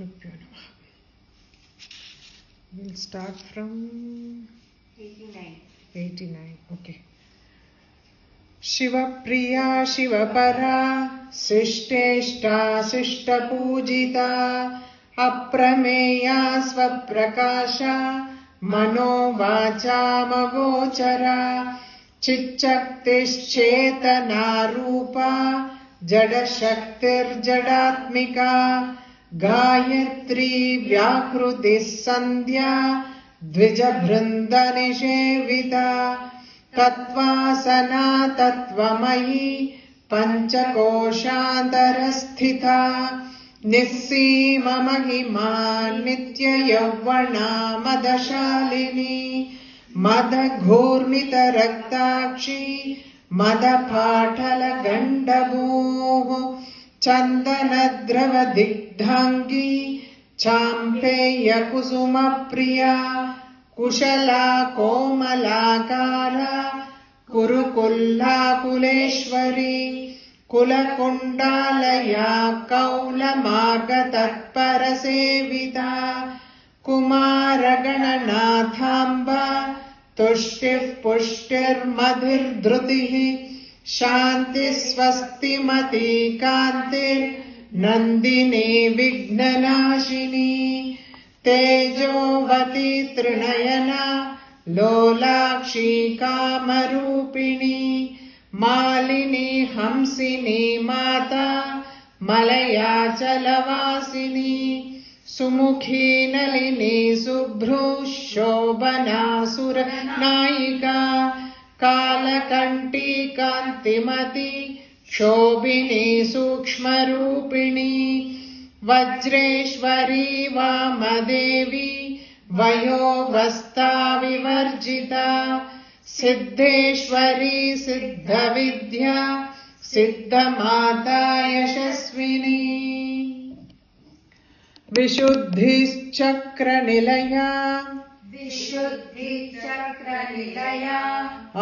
Gurubhyo Namaha. We'll start from 89. Okay. Shivpriya शिवपरा शिष्टेष्टा शिष्टपूजिता अप्रमेया स्वप्रकाशा मनोवाचामगोचरा चिच्चक्तिश्चेतनारूपा जडशक्तिर्जडात्मिका Gayatri व्याकृतिः सन्ध्या द्विजबृन्दनिषेविता तत्त्वासना तत्त्वमयी पञ्चकोशान्तरस्थिता निस्सीममहिमा नित्ययौवना मदशालिनी मदघूर्णितरक्ताक्षी मदपाटलगण्डभूः चन्दनद्रवदिग्धाङ्गी चाम्पेयकुसुमप्रिया कुशला कोमलाकारा कुरुकुल्लाकुलेश्वरी कुलकुण्डालया कौलमार्गतत्परसेविता कुमारगणनाथाम्बा तुष्टिः पुष्टिर्मधिर्धृतिः शान्तिस्वस्तिमती कान्तिर्नन्दिनी विघ्ननाशिनी तेजोवती त्रिनयना लोलाक्षी कामरूपिणी मालिनी हंसिनी माता मलयाचलवासिनी सुमुखी नलिनी शुभ्रू शोभना सुरनायिका कालकण्ठी कान्तिमती शोभिनी सूक्ष्मरूपिणी वज्रेश्वरी वामदेवी वयोवस्था विवर्जिता सिद्धेश्वरी सिद्धविद्या सिद्धमाता यशस्विनी विशुद्धिश्चक्रनिलया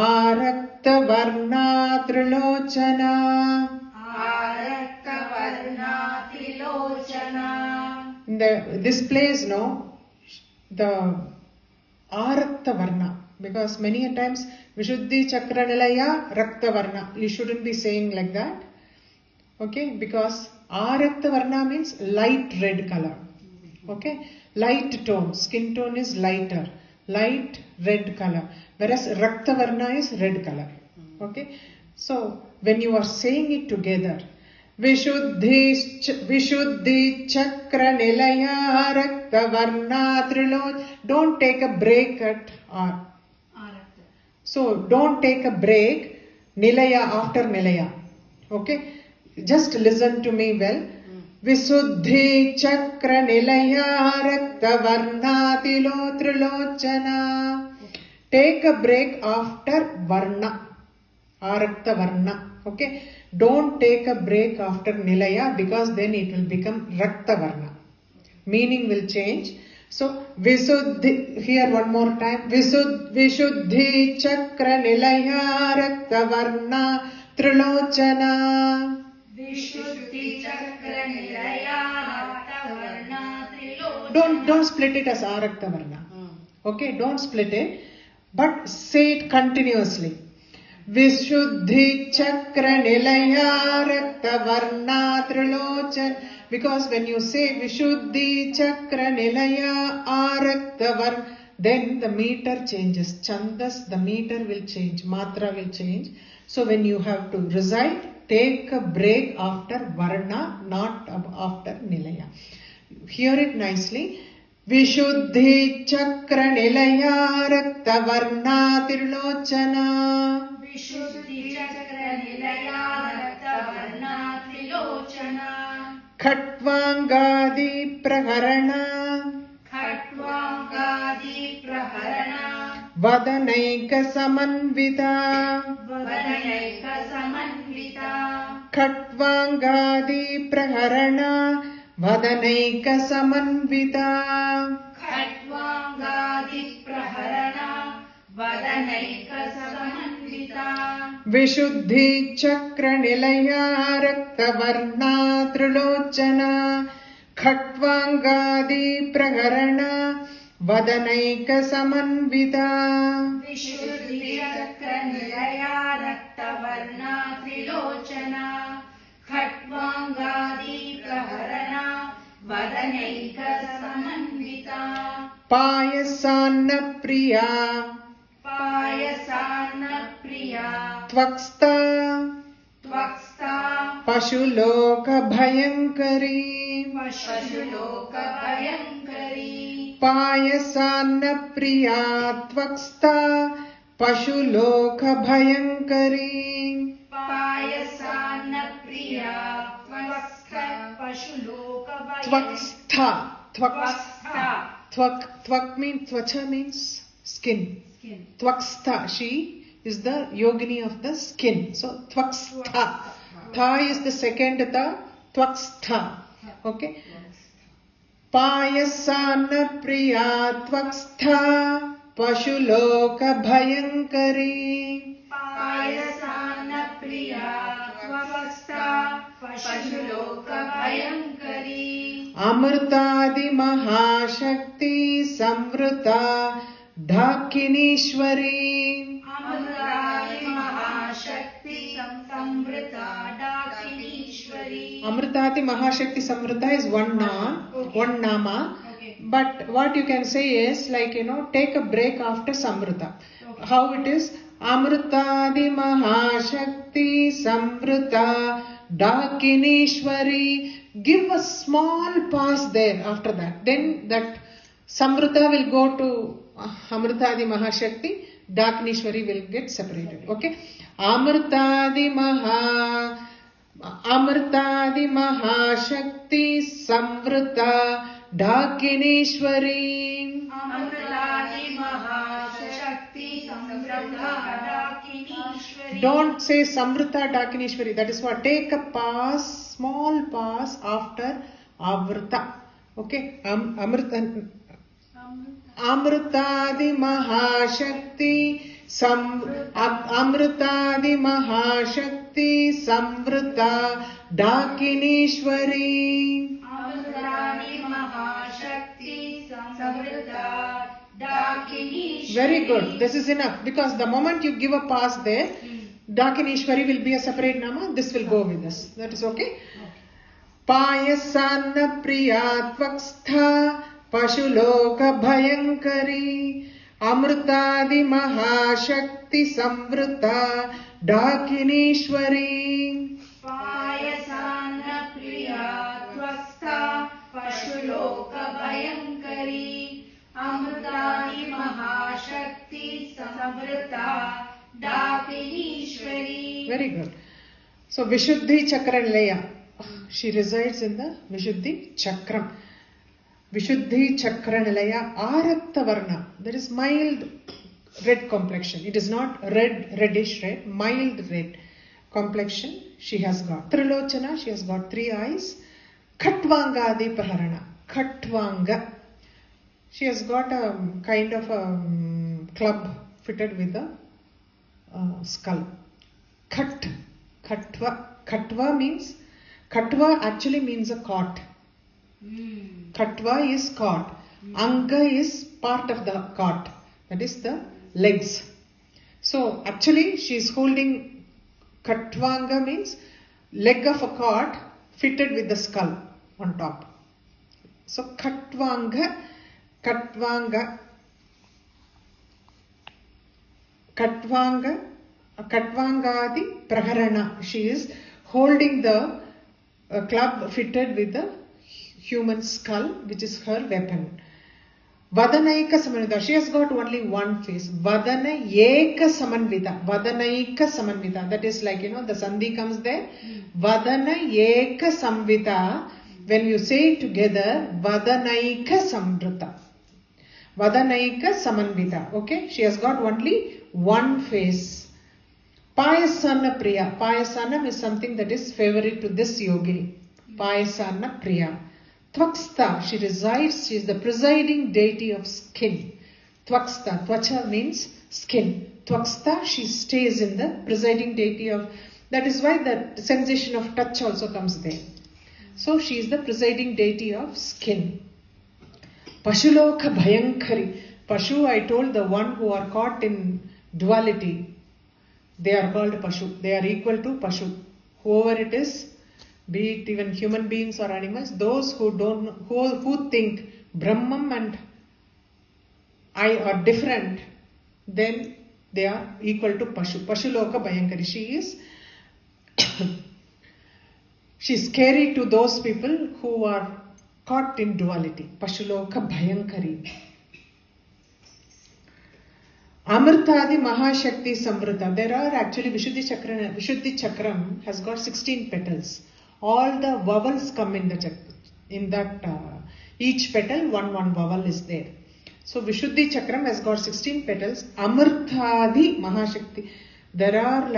आरक्तवर्णा Trilochana this place, no, the Arakta Varna, because many a times Vishuddhi Chakra Nilaya Rakta Varna, you shouldn't be saying like that, okay, because Arakta Varna means light red color, okay, light tone, skin tone is lighter, light red color, whereas Rakta Varna is red color, okay. So when you are saying it together, Vishuddhi Chakra Nilaya Rakta Varna Triloj. Don't take a break at R. So don't take a break Nilaya after Nilaya. Okay? Just listen to me well. Visuddhi Chakra Nilaya Rakta Varna Trilochana. Take a break after Varna. Arakta Varna. Okay? Don't take a break after Nilaya because then it will become Rakta Varna. Meaning will change. So, Visuddhi, here one more time. Vishuddhi Chakra Nilaya Rakta Varna Trilochana. Vishuddhi Chakra Nilaya Rakta Varna Trilochana. Don't split it as Arakta Varna. Okay, don't split it. But say it continuously. Vishuddhi Chakra Nilaya Rakta Varna Trilochana. Because when you say Vishuddhi Chakra Nilaya Arakta Varna, then the meter changes. Chandas, the meter will change. Matra will change. So when you have to recite, take a break after Varna, not after Nilaya. Hear it nicely. Vishuddhi Chakra Nilaya Rakta Varna Trilochana. Vishuddhi Chakra Nilaya Rakta Varna Trilochana. Khatvangadi Praharana. Khatvangadi Praharana. Vadanaika Samanvita. Vadanaika Samanvita. Khatvangadi Praharana. Vadanaika Samanvita. Khatvangadi Praharana. Vadanaika Samanvita. Vishuddhi Chakra Nilaya Rakta Varna Trilochana. Khatvangadi Praharana Vadanaika Samanvita. Vishuddhi Chakra Nilaya Raktavarna Trilochana Khatvangadi Praharana Vadanaika Samanvita. Payasanna Priya Payasana Priya Tvaksta Tvaksta Pashuloka Bhayankari. Pashuloka Bhayankari. Payasanna Priya Tvaksta Pashuloka Bhayankari. Payasana Priya Tvaksta Pashuloka Bhayankari. Tvakstha. Tvaksta. Tvak means, tvacha means skin. Skin. Tvakstha, she is the yogini of the skin. So tvakstha. Tha is the second tha. Tvakstha. Okay. Payasana Priya Tvakstha Pashuloka Bhayankari. Payasana Priya Tvaksta Pashuloka Bhayankari. Amrtadi Mahashakti Samvrta Dhakinishwari. Amrutadi Mahashakti Samvrita Dakinishwari. Amrtadi Mahashakti Samvrta is one noun, Okay. one nama. Okay. But what you can say is like, take a break after Samvrta. Okay. How it is? Amrtadi Mahashakti Samvrta Dakinishwari. Give a small pause there after that. Then that Samvrta will go to Amrtadi Mahashakti. Dakinishwari will get separated. Okay? Amrtadi Mahashakti Samvrta Dakinishwari. Amrutadi Mahashakti Samvrita Dakinishwari. Don't say Samvrta Dakinishwari. That is what. Take a pause, small pause after Avrta. Okay? Amrtadi Mahashakti Amrtadi Mahashakti Samvrta Dakinishwari. Amrutadi Mahashakti Samvrita Dakinishwari. Very good. This is enough, because the moment you give a pause there, Dakinishwari will be a separate nama. This will go with us. That is okay. Payasanna Priya Tvakstha Pashuloka Bhayankari. Amrtadi Mahashakti Samvrta Dakinishwari. Payasana Priya Tvaksta Pashuloka Bhayankari. Amrutadi Mahashakti Samvrita Dakinishwari. Very good. So Vishuddhi Chakra Nilaya. She resides in the Vishuddhi Chakram. Vishuddhi Chakra Nilaya Aratta Varna. There is mild red complexion. It is not reddish red, mild red complexion she has got. Trilochana, she has got 3 eyes. Khatvangadi Praharana. Khatvanga. She has got a kind of a club fitted with a skull. Khatva means, Khatva actually means a cot. Khatva is cot. Anga is part of the cot. That is the legs. So actually she is holding, Khatvanga means leg of a cot fitted with the skull on top. So Khatvangadi Praharana. She is holding the club fitted with the human skull, which is her weapon. Vadanaika Samanvita. She has got only one face. Vadana Eka Samanvita. Vadanaika Samanvita. That is like, the Sandhi comes there. Vadana Eka Samvita. When you say it together, Vadanaika Samvrita. Vadanaika Samanvita. Okay? She has got only one face. Payasana Priya. Payasana is something that is favorite to this yogini. Payasana Priya. Tvaksta, she resides, she is the presiding deity of skin. Tvaksta, Tvacha means skin. Tvaksta, she stays in the presiding deity of, that is why the sensation of touch also comes there. So she is the presiding deity of skin. Pashuloka Bhayankari. Pashu, I told, the one who are caught in duality, they are called Pashu. They are equal to Pashu. Whoever it is, be it even human beings or animals, those who think Brahman and I are different, then they are equal to Pashu. Pashuloka Bhayankari. She is scary to those people who are caught in duality. Pashuloka Bhayankari. Amritadi Mahashakti Samvrita. There are actually Vishuddhi Chakram has got 16 petals. All the vowels come in that each petal one vowel is there. So Vishuddhi Chakram has got 16 petals. Amritadi Mahashakti. There are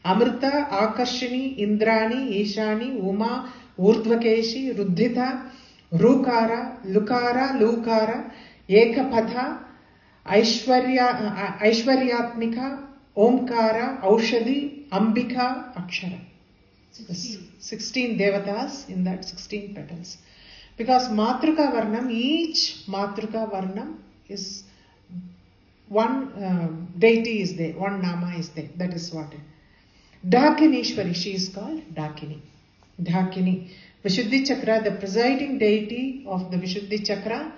Amrita, Akarshini, Indrani, Ishani, Uma, Urdhvakeshi, Ruddhita, Rukara, Lukara, Lukara, Ekapadha, Aishwaryatmika, Omkara, Aushadhi, Ambika, Akshara. 16 devatas in that 16 petals. Because Matruka Varnam, each Matruka Varnam is one deity is there, one Nama is there. That is what it is. Dakinishwari, she is called Dakini. Dakini. Vishuddhi Chakra, the presiding deity of the Vishuddhi Chakra,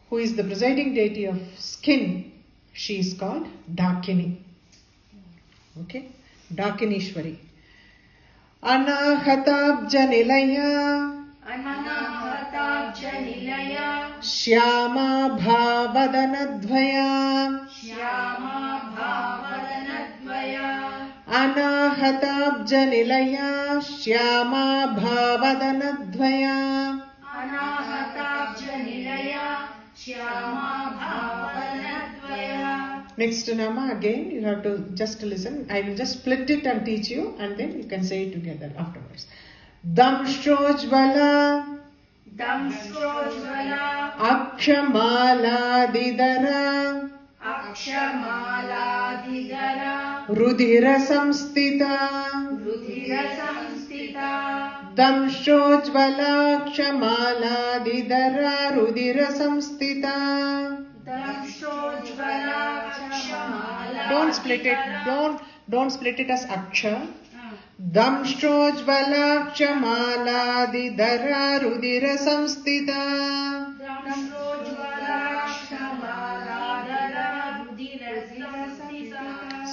who is the presiding deity of skin, she is called Dakini. Okay? Dakinishwari. Anahatabja Nilaya. Anahatabja Nilaya. Shyama Bhavadanadvaya. Shyama Bhavadanadvaya. Anahatabja Nilaya. Shyama Bhavadanadvaya. Anahatabja Nilaya. Shyama Bhavadanadvaya. Next Nama again, you have to just listen. I will just split it and teach you, and then you can say it together afterwards. Damshojvala. Damshojvala. Akshamaladidara. Akshamaladidara. Rudhira samstita. Rudhira samstita. Damshojvala Akshamaladidara. Rudhira samstita. Damshojvala Akshamaladidara. Don't split it. Don't split it as Aksha. Damshojvala Akshamaladidara. Rudhira samstita. Damshojvala Akshamaladidara. Rudhira samstita.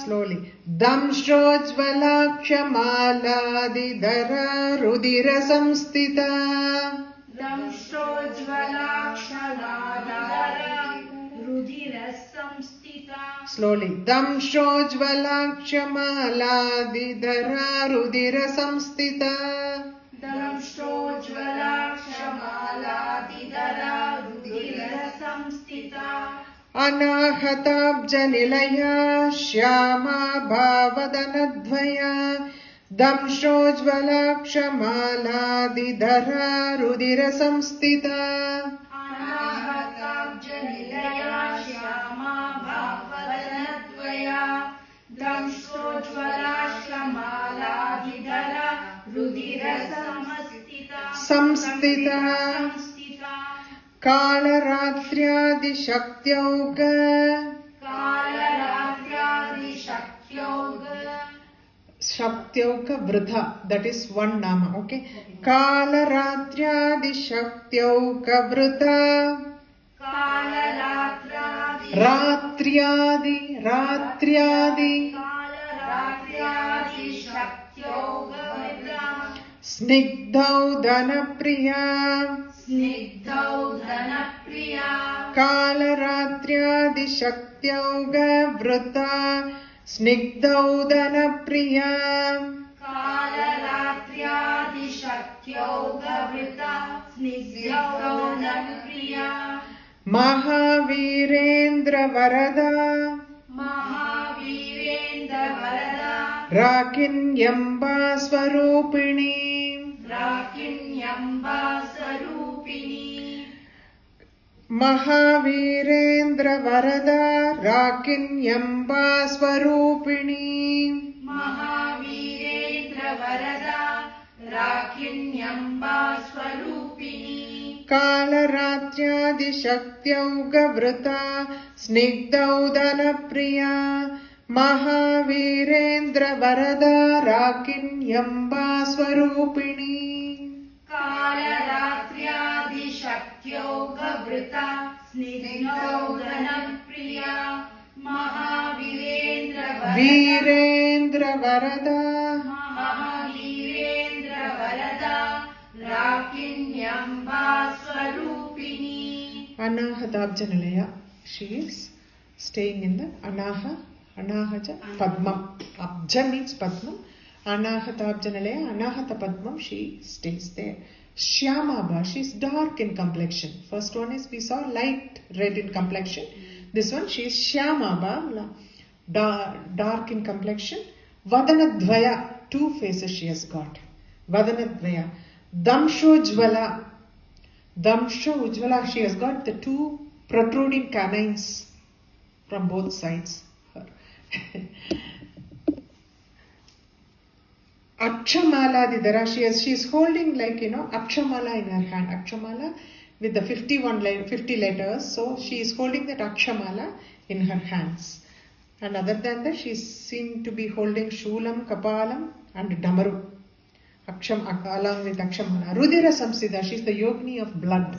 Slowly. Damshojvala Akshamaladidara. Rudhira samstita. Damshojvala Akshamaladidara. Rudhira samstita. Slowly. Damshojvala Akshamaladidara. Rudhira samstita. Damshojvala Akshamaladidara. Rudhira samstita. Anahatabja Nilaya. Shyama Bhavadanadvaya. Damshojvala Akshamaladidara. Rudhira samstita. Anahatabja Nilaya. Shyama Bhavadanadvaya. Damshojvala Akshamaladidara. Rudhira samstita. Samstita. Kalaratriadi Shaktyoga. Kalaratriadi Shaktyoga. Shaktyoga Vritha. That is one Nama. Okay. Kalaratriadi Shaktyoga Vritha. Kalaratriadi. Ratriadi. Ratriadi. Kalaratriadi Shaktyoga Vritha. Snigdhau Dhanapriya. Snigdhau Dhanapriya. Kalaratriadi Shaktyoga Vritha. Snigdhau Dhanapriya. Kalaratriadi Shaktyoga Vritha. Snigdhau Dhanapriya. Mahavirendra Varada. Mahavirendra Varada. Rakinyamba Swarupini. Rakinyamba Sarupini. Mahavirendra Varada. Rakinyamba Swarupini. Mahavirendra Varada. राकिण्यम्बा स्वरूपिणी कालरात्र्यादिशक्त्यौगवृता स्निग्धौदनप्रिया महावीरेन्द्रवरदा राकिण्यम्बा स्वरूपिणी कालरात्र्यादिशक्त्योगवृता स्निग्धौदनप्रिया वीरेन्द्रवरदा महावीरेन्द्रवरदा राकिण्यम्बा स्वरूपिणी Anahatabjanalaya. She is staying in the Anahaja Padmam. Abja means Padmam. Anahatabjanalaya, Anahata Padmam, she stays there. Shyamabha, she is dark in complexion. First one is we saw light red in complexion. This one she is Shyamabha, dark in complexion. Vadanadvaya, two faces she has got. Vadanadvaya. Damshojvala. Damsha Ujvala, she has got the two protruding canines from both sides. Akshamala Didara, she is holding Akshamala in her hand. Akshamala with the 50 letters. So she is holding that Akshamala in her hands. And other than that, she is seen to be holding Shulam, Kapalam and Damaru. Along with Akshamala. Rudira Samsida, she is the yogini of blood.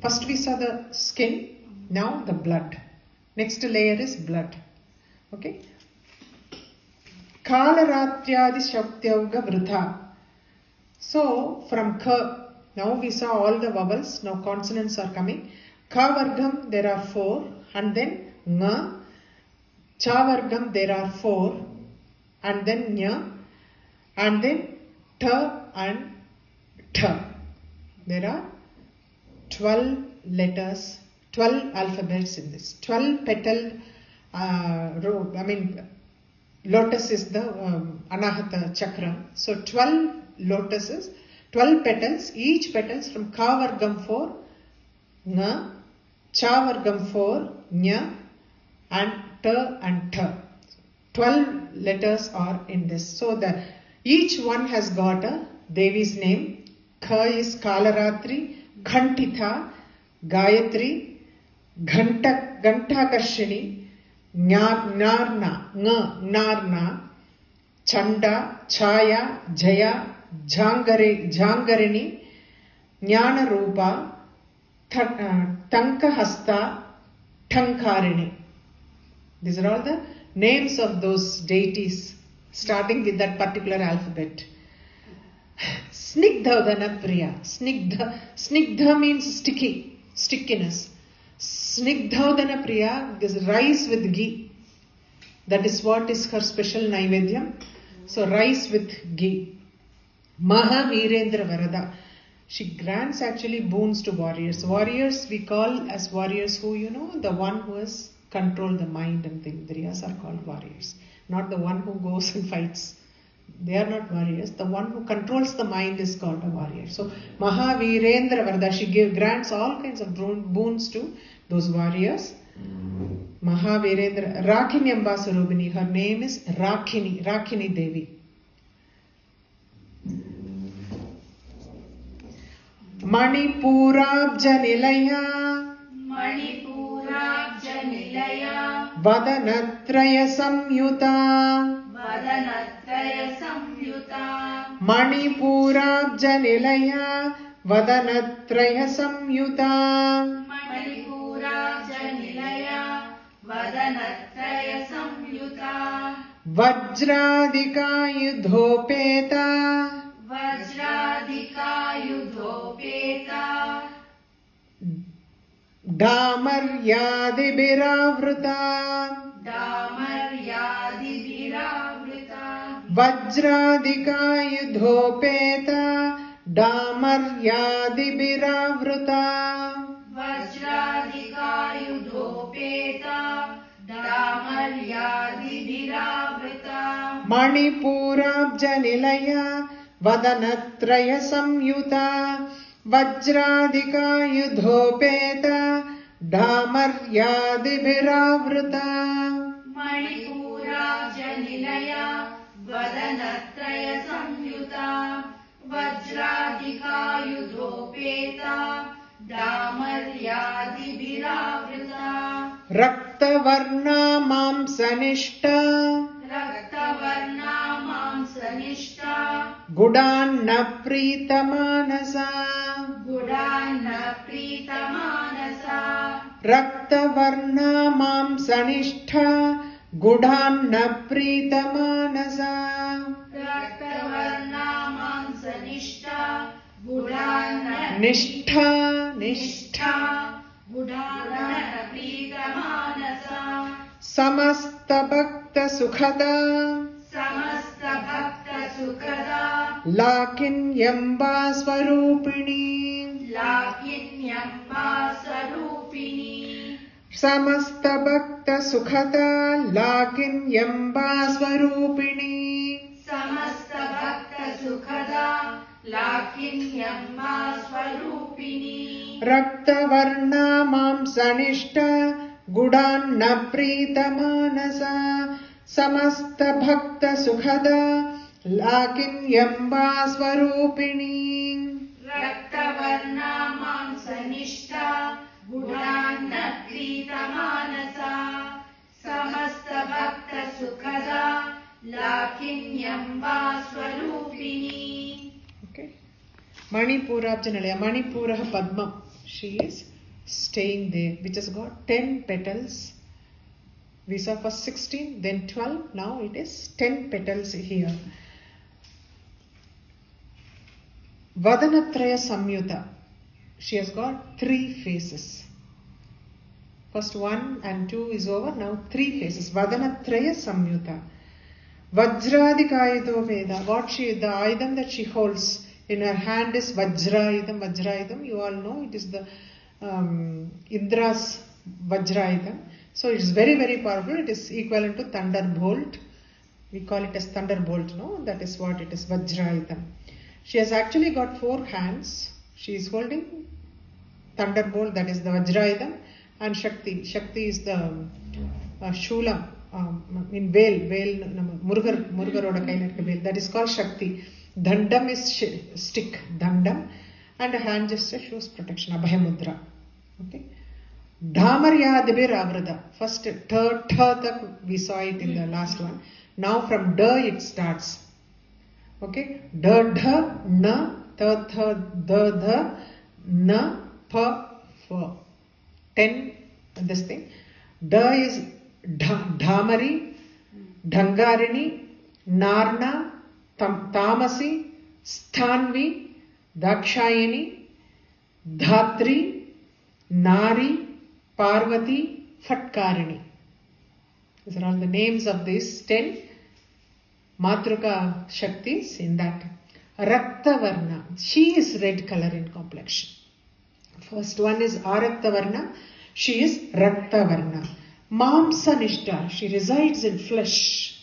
First we saw the skin, now the blood. Next layer is blood. Okay. Kalaratyadi Shaktyauga Vritha. So from Ka, now we saw all the vowels, now consonants are coming. Ka Vargam there are 4, and then Nga. Cha Vargam there are 4, and then Nya, and then Ta and Ta. There are 12 letters, 12 alphabets in this. 12 petaled lotus is the Anahata Chakra. So 12 lotuses, 12 petals, each petals from Ka Vargam 4, Nga, Cha Vargam 4, Nya, and Ta and Ta. 12 letters are in this. So each one has got a Devi's name. Ka is Kalaratri, Ghantitha, Gayatri, Ghantakarshini, Narna, Chanda, Chaya, Jaya, Jangarini, Jnana Rupa, Tankahasta, Tankarini. These are all the names of those deities starting with that particular alphabet. Snigdha Priya. Snigdha means sticky, stickiness. Snigdha Priya is rice with ghee. That is what is her special Naivedyam. So rice with ghee. Mahavirendra Varada. She grants actually boons to warriors. Warriors we call as warriors who, the one who has controlled the mind and the indriyas are called warriors. Not the one who goes and fights. They are not warriors. The one who controls the mind is called a warrior. So Mahavirendra Varada, she grants all kinds of boons to those warriors. Mahavirendra, Rakini Amba Sarubini, her name is Rakini Devi. Manipurabja Nilaya Vadanatraya Samyuta Manipurabja Nilaya Vadanatraya Samyuta Vajradika Yudhopeta Damaryadibhiravruta Vajradika Yudhopeta Damaryadibhiravruta Manipurabja Nilaya Vadanatraya Samyuta Vajradika Yudhopeta Damaryadibhiravruta Manipurabja Nilaya Vadanatraya Samyuta Raktavarna Mamsanishta रक्तवर्णा मांसनिष्ठा Gudanna Pritamanasa गुडान्न प्रीतमानसा Raktavarna Mamsanishta Gudanna Pritamanasa रक्तवर्णा मांसनिष्ठा गुडान्न Nishtha Nishtha गुडान्न प्रीतमानसा Samasta Bhakta Sukhada समस्त भक्त सुखदा Lakinyamba Swarupini लाकिन्यम्बा स्वरूपिणी Samasta Bhakta Sukhada Lakinyamba Swarupini समस्त भक्त सुखदा लाकिन्यम्बा स्वरूपिणी Raktavarna Mamsanishta Gudanna Pritamanasa Samasta Bhakta Sukhada Lakinyamba Swarupini रक्तवर्णा मांसनिष्ठा गुणान्न प्रीतमानसा समस्त भक्त सुखदा लाकिन्यम्बा स्वरूपिणी Okay. Manipurabjanalaya. Manipura Padma. She is staying there, which has got 10 petals. We saw first 16, then 12. Now it is 10 petals here. Vadanatraya Samyuta. She has got 3 faces. First 1 and 2 is over. Now 3 faces. Vadanatraya Samyuta. Vajradikayuto Veda. What she, the ayudam that she holds in her hand is Vajrayudam. Vajrayudam, you all know, it is the Indra's Vajrayudam. So it is very, very powerful. It is equivalent to thunderbolt. We call it as thunderbolt, no? That is what it is, Vajrayudam. She has actually got 4 hands. She is holding thunderbolt, that is the Vajrayudam, and Shakti. Shakti is the Shulam. In veil, Murugaroda kaila veil, that is called Shakti. Dandam is stick, Dandam, and a hand gesture shows protection, Abhayamudra. Okay. Dhamaryadibir Avrada. First, tak we saw it in the last one. Now from da it starts. Okay. Da, dha, na, ta, tha, da, dha, na, pa, fa. 10, this thing. Da is Dhamari, Dhangarini, Narna, Tamasi, Sthanvi, Dakshayini, Dhatri, Nari, Parvati, Fatkarini. These are all the names of these 10 Matruka Shaktis in that. Raktavarna. She is red color in complexion. First one is Araktavarna. She is Raktavarna. Mamsanishta. She resides in flesh.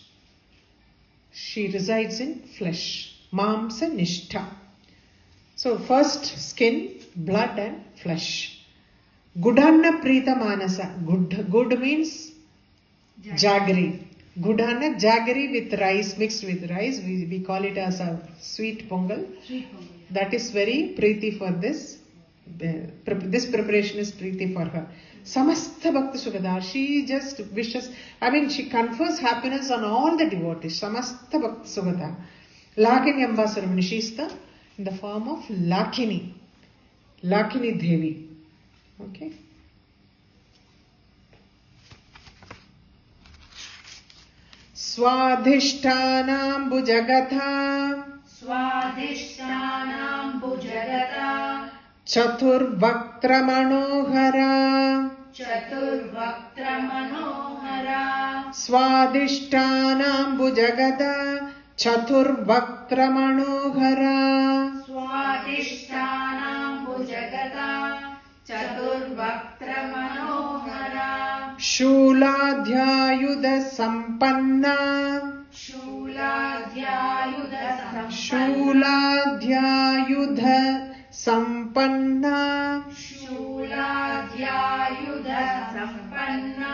She resides in flesh. Mamsanishta. So first skin, blood and flesh. Gudanna Prita Manasa. Good means jaggery. Gudanna, jaggery with rice, mixed with rice. We call it as a sweet pongal. That is very preeti for this. This preparation is preeti for her. Samastha Bhakta Sugada. She just wishes, she confers happiness on all the devotees. Samastha Bhakta Sugada. Lakini Ambasarvani. She is in the form of Lakini. Lakini Devi. Okay. Swadhishtanam Bhujagatha. स्वादिष्टानां भुजगता Chaturvaktra Manohara. चतुर्वक्त्रमनोहरा Swadhishtanam Bhujagada Chaturvaktra Manohara. स्वादिष्टानां भुजगता चतुर्वक्त्रमनोहरा Shuladhyayuda Sampanna. Shuladhyayuda Sampanna. शूलाद्यायुध सम्पन्ना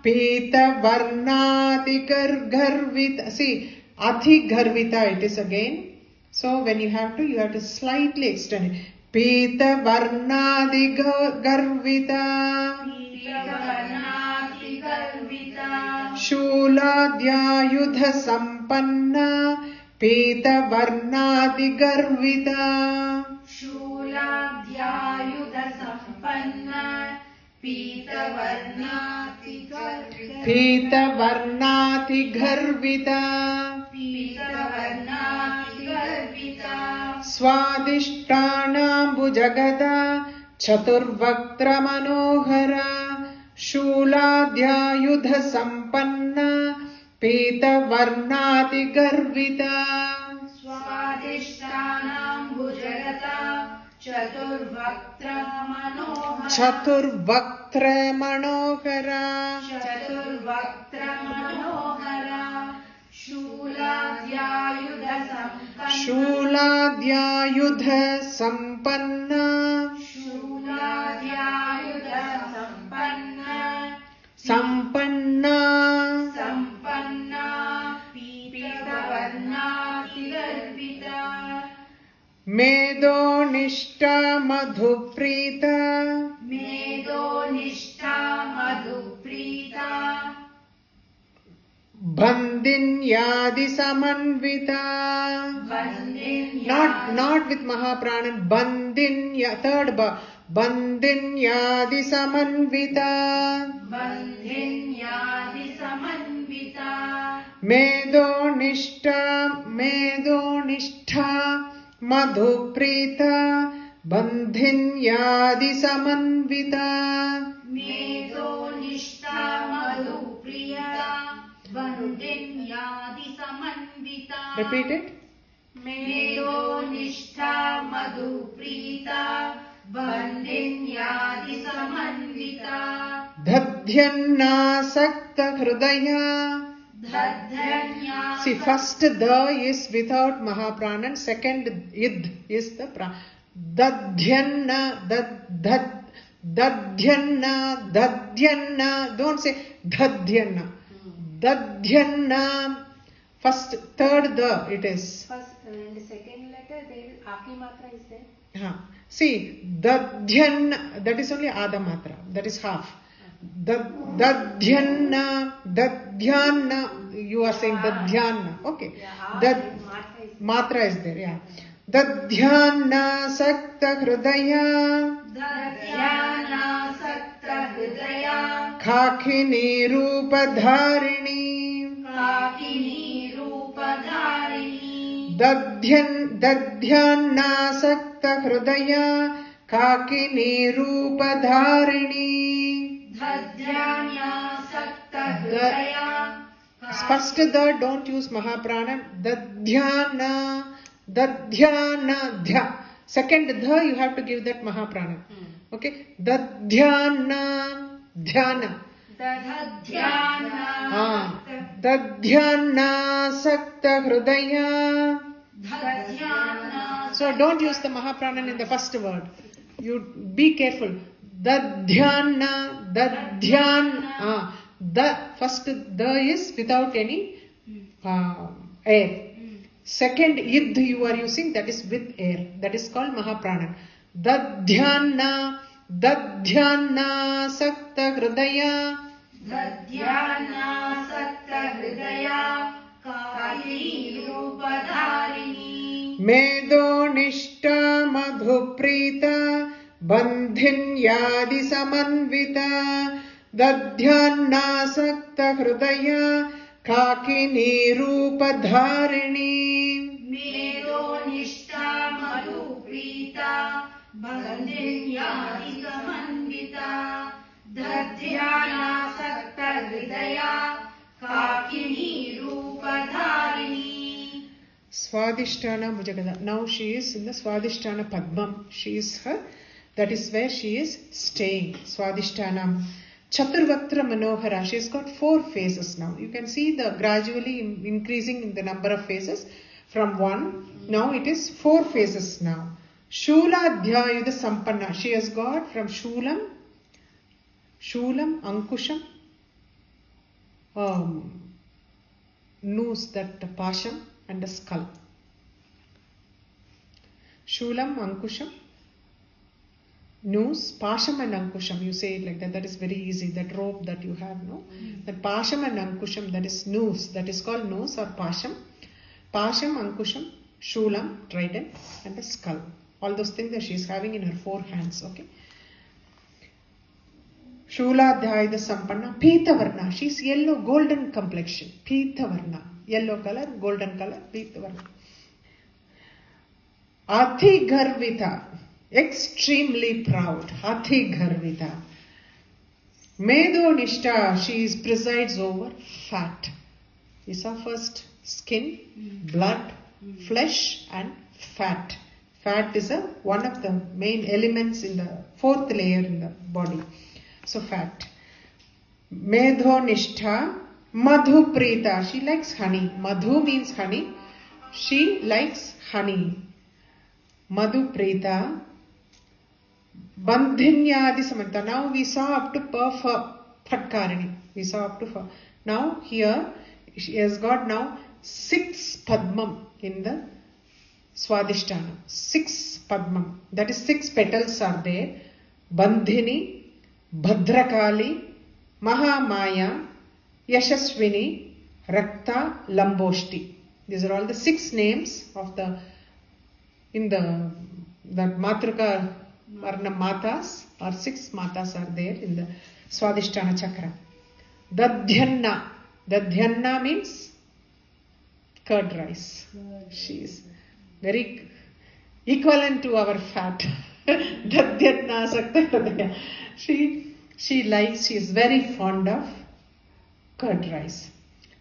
Pita Varnadigarvita. See, Adhigarvita it is again. So when you have to slightly extend it. Pita Varnadigarvita. पीतवर्णातिगर्विता Shuladhyayudha sampanna Pitavarnadigarvita. शूलाध्यायुध सम्पन्ना पीतवर्णातिगर्विता Pitavarnatigarvita. पीतवर्णातिगर्विता Swadishtanambujagada Chaturvaktra Manohara Shuladhyayudha sampanna Pitavarnatigarvita. स्वादिष्टानां भुजगता चतुर्वक्त्र Manohara Chaturvaktra Manohara चतुर्वक्त्र Manohara शूलाध्यायुध सम्पन्ना Shuladhyayudha sampanna शूलाध्यायुध सम्पन्ना Sampanna सम्पन्ना पीतवर्णातिगर्विता Medonishta Madhuprita मेदोनिष्ठा मधुप्रीता Bandinyadi Samanvita. वन्दिन्या Not with Mahapranan. Bandinya, third ba. Bandinyadi Samanvita. वन्दिन्यादिसमन्विता Medonishta Madhuprita. Bandinyadi Samanvita. मेदोनिष्ठा Madhupriya वन्दिन्यादिसमन्विता Repeat it. मेदोनिष्ठा मधुप्रीता वन्दिन्यादिसमन्विता Dhadhyannasakta Hridaya. धन्या See, first the is without Mahapranan, second id is the pra. Dadhyanna, dadhyanna, don't say dadhyanna. Dadhyanna, first, third the it is. First and the second letter, there is Aki Matra is there. See, dadhyanna, that is only Ada Matra, that is half. Dadhyanna, you are saying dadhyanna, okay. Yeah, Matra is there, yeah. Dadhyanna sakta hridaya दध्यानासक्तहृदया khakini रूपधारिणी. काकिनी रूपधारिणी Dadhyanna sakta hridaya khakini रूपधारिणी. दध्यानासक्तहृदया First the don't use Mahaprana. Dadhyana, dhya. Second the you have to give that Mahaprana. Okay. Dadhyana, dhyana. Dadhyana sakta hridaya. दध्याना So don't use the Mahaprana in the first word. You be careful. Dadhyana. The first the is without any air. Second id you are using, that is with air. That is called Mahaprana. Dadhyana sakta hridaya. दध्यानासक्तहृदया काकिनी रूपधारिणी Medonishta madhuprita bandhinyadi samanvita. Dadhyanasakta hridaya kakini रूपधारिणी. मेदोनिष्ठा मधुप्रीता बन्धिन्यादिसमन्विता दध्यानासक्तहृदया काकिनी रूपधारिणी Swadhisthana Bhujagada. Now she is in the Swadhisthana Padmam. She is her, that is where she is staying. Swadhisthana. Chaturvaktra Manohara. She has got 4 phases now. You can see the gradually increasing in the number of phases from 1. Now it is 4 phases now. Shuladhyayudha Sampanna. She has got from Shulam, Ankusham, noose, that pasham, and a skull. Shulam, Ankusham, noose, Pasham and Ankusham. You say it like that. That is very easy. That rope that you have, no? That Pasham and Ankusham, that is noose. That is called noose or Pasham. Pasham, Ankusham, Shulam, trident, and a skull. All those things that she is having in her 4 hands. Okay. Shuladhyayada Sampanna, Pitavarna. She is yellow, golden complexion. Pitavarna. Yellow color, golden color, Pitavarna. Ati Garvita. Extremely proud. Ati Garvita. Medo Nishta. She presides over fat. We saw first skin, blood, flesh, and fat. Fat is one of the main elements in the 4th layer in the body. So fat. Medho Nishtha. Madhu Prita. She likes honey. Madhu means honey. She likes honey. Madhu Prita. Bandhinyadi Samanta. Now we saw up to Phatkarani. We saw up to Fa. Now here she has got now 6 Padmam in the Swadhisthana. 6 Padmam. That is 6 petals are there. Bandhini, Bhadrakali, Mahamaya, Yashaswini, Rakta, Lamboshti. These are all the 6 names of the Matruka Varna Matas, or 6 Matas are there in the Swadhisthana Chakra. Dadhyanna. Dadhyanna means curd rice. She is very equivalent to our fat. Dadhyanna Sakta. She is very fond of curd rice.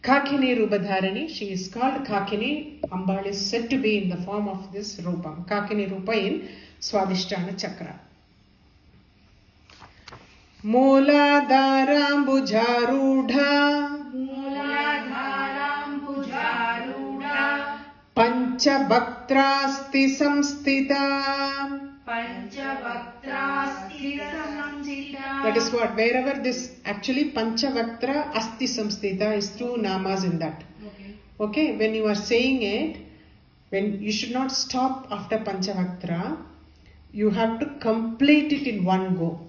Kakini Rupadharani. She is called Kakini. Ambal is said to be in the form of this Rupam. Kakini Rupa in Swadhisthana Chakra. Mooladharambujarudha. Mooladharambujarudha. Panchabhaktrasti samstita. Panchavaktrasti samstita. That is what, wherever this actually Panchavaktra Asti Samstita is 2 namas in that. Okay, when you are saying it, when you should not stop after Panchavaktra, you have to complete it in one go.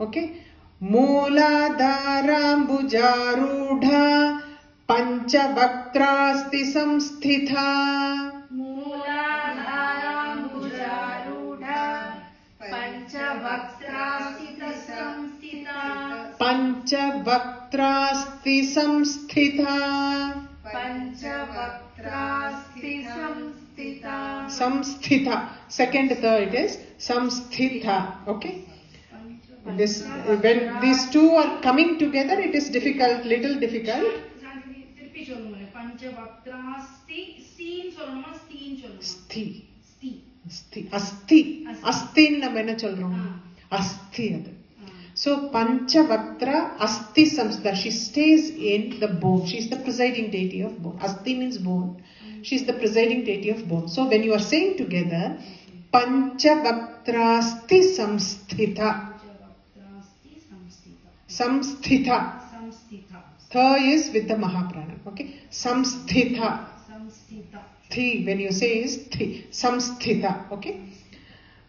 Okay. Mooladharambujarudha Panchavaktrasti samstitha. Panchavaktrasti samstitha. Samstitha. Second, third is samstitha. Okay. This, when these 2 are coming together, it is difficult, little difficult. Sti. Asti. Asti நம்ம என்ன சொல்றோம்? Asti அது. So Panchavaktra Asti Samstha. She stays in the bone. She is the presiding deity of bone. Asti means bone. She is the presiding deity of bone. So when you are saying together, Panchavaktrasti Samstitha. Samstitha. Tha is with the Mahaprana. Okay. Samstitha. Thi, when you say is thi. Samstitha. Okay.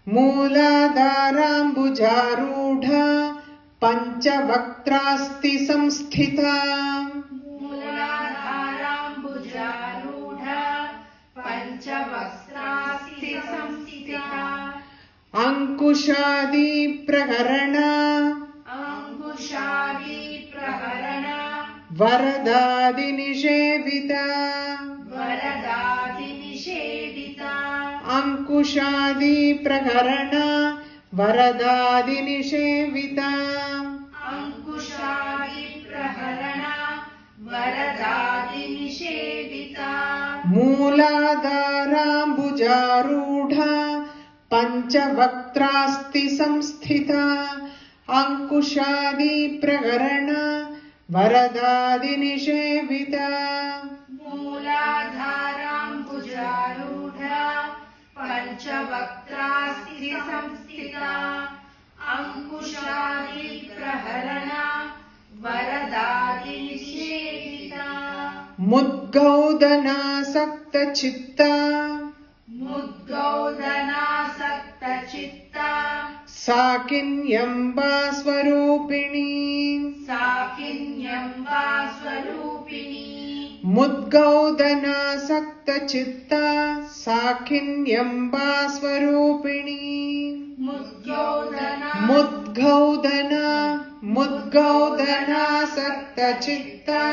Mooladharambujarudha Panchavaktrasti samstitha. Mooladharambujarudha Panchavaktrasti samstitha. Ankushadi praharana. Ankushadi praharana. Varadadi nishevita. Varadadi nishevita. Ankushadi praharana. Varadadi nishevita. Ankushadi praharana. Varadadi nishevita. Mooladharambujarudha Panchavaktrasti samstitha. Ankushadi praharana. Varadadi nishevita. Mooladharambujarudha Panchavaktrasti samstitha. Ankushadi praharana. Varadadi nishevita. Mudgaudana sakta chitta. Mudgaudana sakta chitta. Sakinyamba Swarupini. Sakinyamba Swarupini. Mudgaudana Sakta Chitta Sakinyamba Swarupini. Mudgaudana Sakta Chitta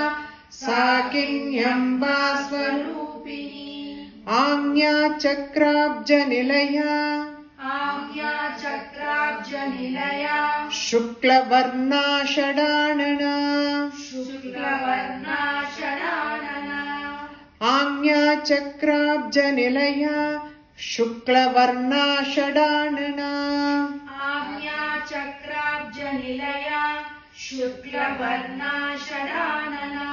Sakinyamba Swarupini. Agnya Chakrabja Nilaya. Agnya Chakrabja Nilaya. Shukla Varna Shadanana. Shukla Varna Shadanana. Agnya Chakrabja Nilaya. Shukla Varna Shadanana. Agnya Chakrabja Nilaya. Shukla Varna Shadanana.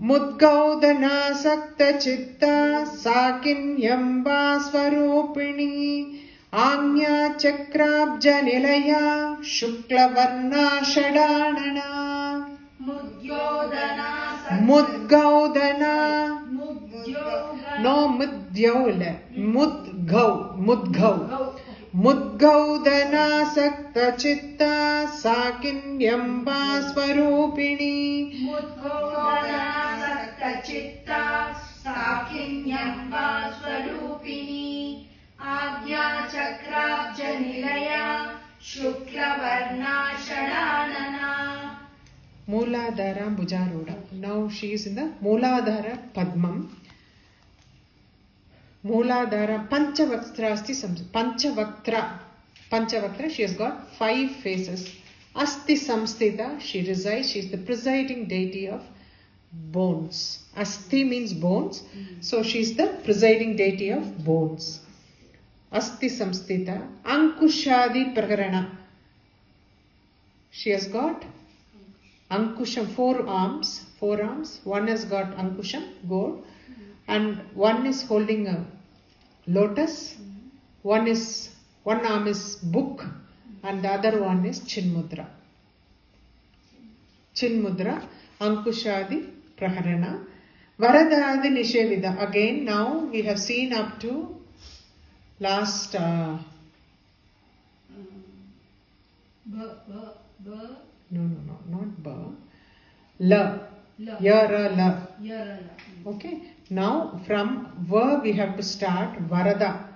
Mudgaudana Sakta Chitta Sakinyamba Swarupini. Agnya Chakrabja Nilaya. Shukla Varna Shadanana. Mudgaudana. No Mudgyaula. Mudgau. Mudgaudana Sakta Chitta Sakinyamba Swarupini. Mudgaudana Sakta Chitta Sakinyamba Swarupini. Agnya Chakrabja Nilaya. Shukla Varna Shadanana. Mooladhara Bhujaruda. Now she is in the Mooladhara Padmam. Mooladhara Panchavaktra Asti Panchavaktra, she has got 5 faces. Asti Samstita, she resides, she is the presiding deity of bones. Asti means bones, so she is the presiding deity of bones. Asti Samstita. Ankushadi Prakarana. She has got Ankusham, 4 arms. One has got Ankusham, gold, and one is holding a lotus. One arm is book, and the other one is Chinmudra. Chinmudra, Ankushadi Praharana. Varadadi Nishevida. Again, now we have seen up to last no, not ba. La. Yara la. Okay. Now from va we have to start Varada.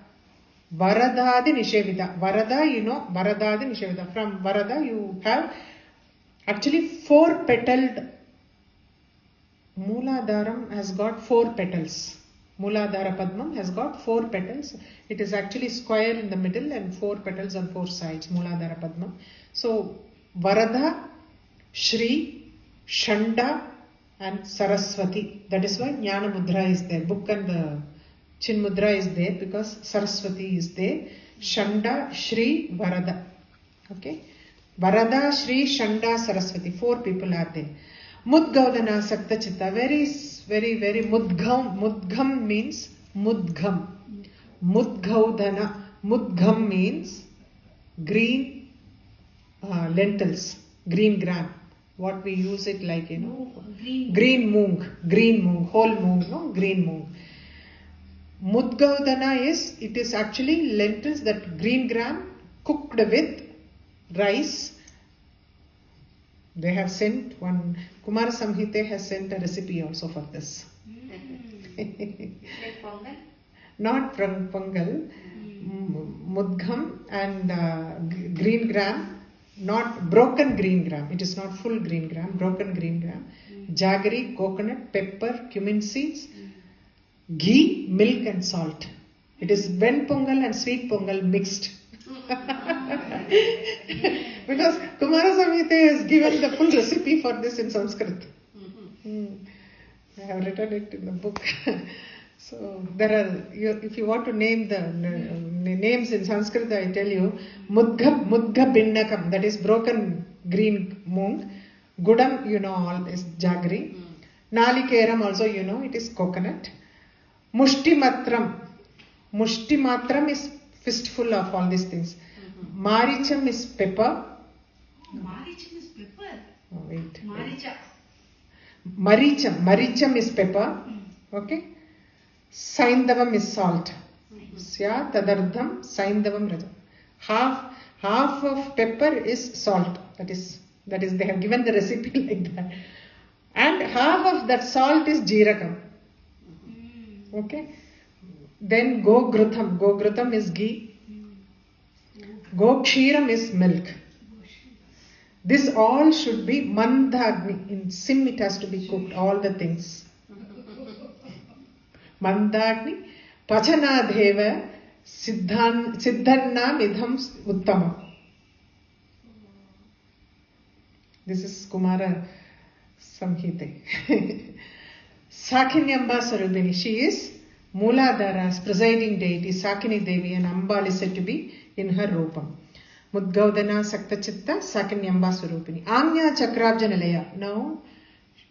Varadadi Nishevida. Varada, you know, Varadadi Nishevida. From Varada you have actually 4 petaled. Mooladharam has got 4 petals. Mooladhara Padmam has got 4 petals. It is actually square in the middle and 4 petals on 4 sides. Mooladhara Padmam. So Varada, Shri, Shanda and Saraswati. That is why Jnana Mudra is there. Book and the Chin Mudra is there because Saraswati is there. Shanda, Shri, Varada. Okay. Varada, Shri, Shanda, Saraswati. 4 people are there. Mudgaudana Sakta Chitta. Very Mudgham. Mudgham means Mudgham. Mudgaudana. Mudgham means green lentils. Green gram. What we use it like, you know, green moong, whole moong, no, green moong. Mudgaudana it is actually lentils, that green gram cooked with rice. They have sent one, Kumara Samhite has sent a recipe also for this. Like Pongal? Not from Pongal. Mudgham and green gram. Not broken green gram. It is not full green gram. Broken green gram. Jaggery, coconut, pepper, cumin seeds, ghee, milk and salt. It is ven pongal and sweet pongal mixed. Because Kumara Samhita has given the full recipe for this in Sanskrit. I have written it in the book. So there are, if you want to name the names in Sanskrit, I tell you, Mudga Binnakam, that is broken green moong. Gudam, you know, all is jaggery. Nalikeram also, you know, it is coconut. Mushtimatram is fistful of all these things. Maricham is pepper. Maricham is pepper. Oh, wait. Maricha. Maricham is pepper. Okay. Saindavam is salt. Sya Tadardham Saindavam Raja. Half of pepper is salt. That is they have given the recipe like that. And half of that salt is jeerakam. Okay. Then gogrutham. Gogrutham is ghee. Gokshiram is milk. This all should be mandagni. In sim it has to be cooked. All the things. Mandagni. Pachanadheva. Siddhanna midham uttamam. This is Kumara Samhite. Sakinyamba Sarubini. She is Mooladhara's presiding deity, Sakini Devi, and Ambal is said to be in her Rupam. Mudgaudana Saktachitta Sakinyamba Sarupini. Anya Chakrabja Nilaya. Now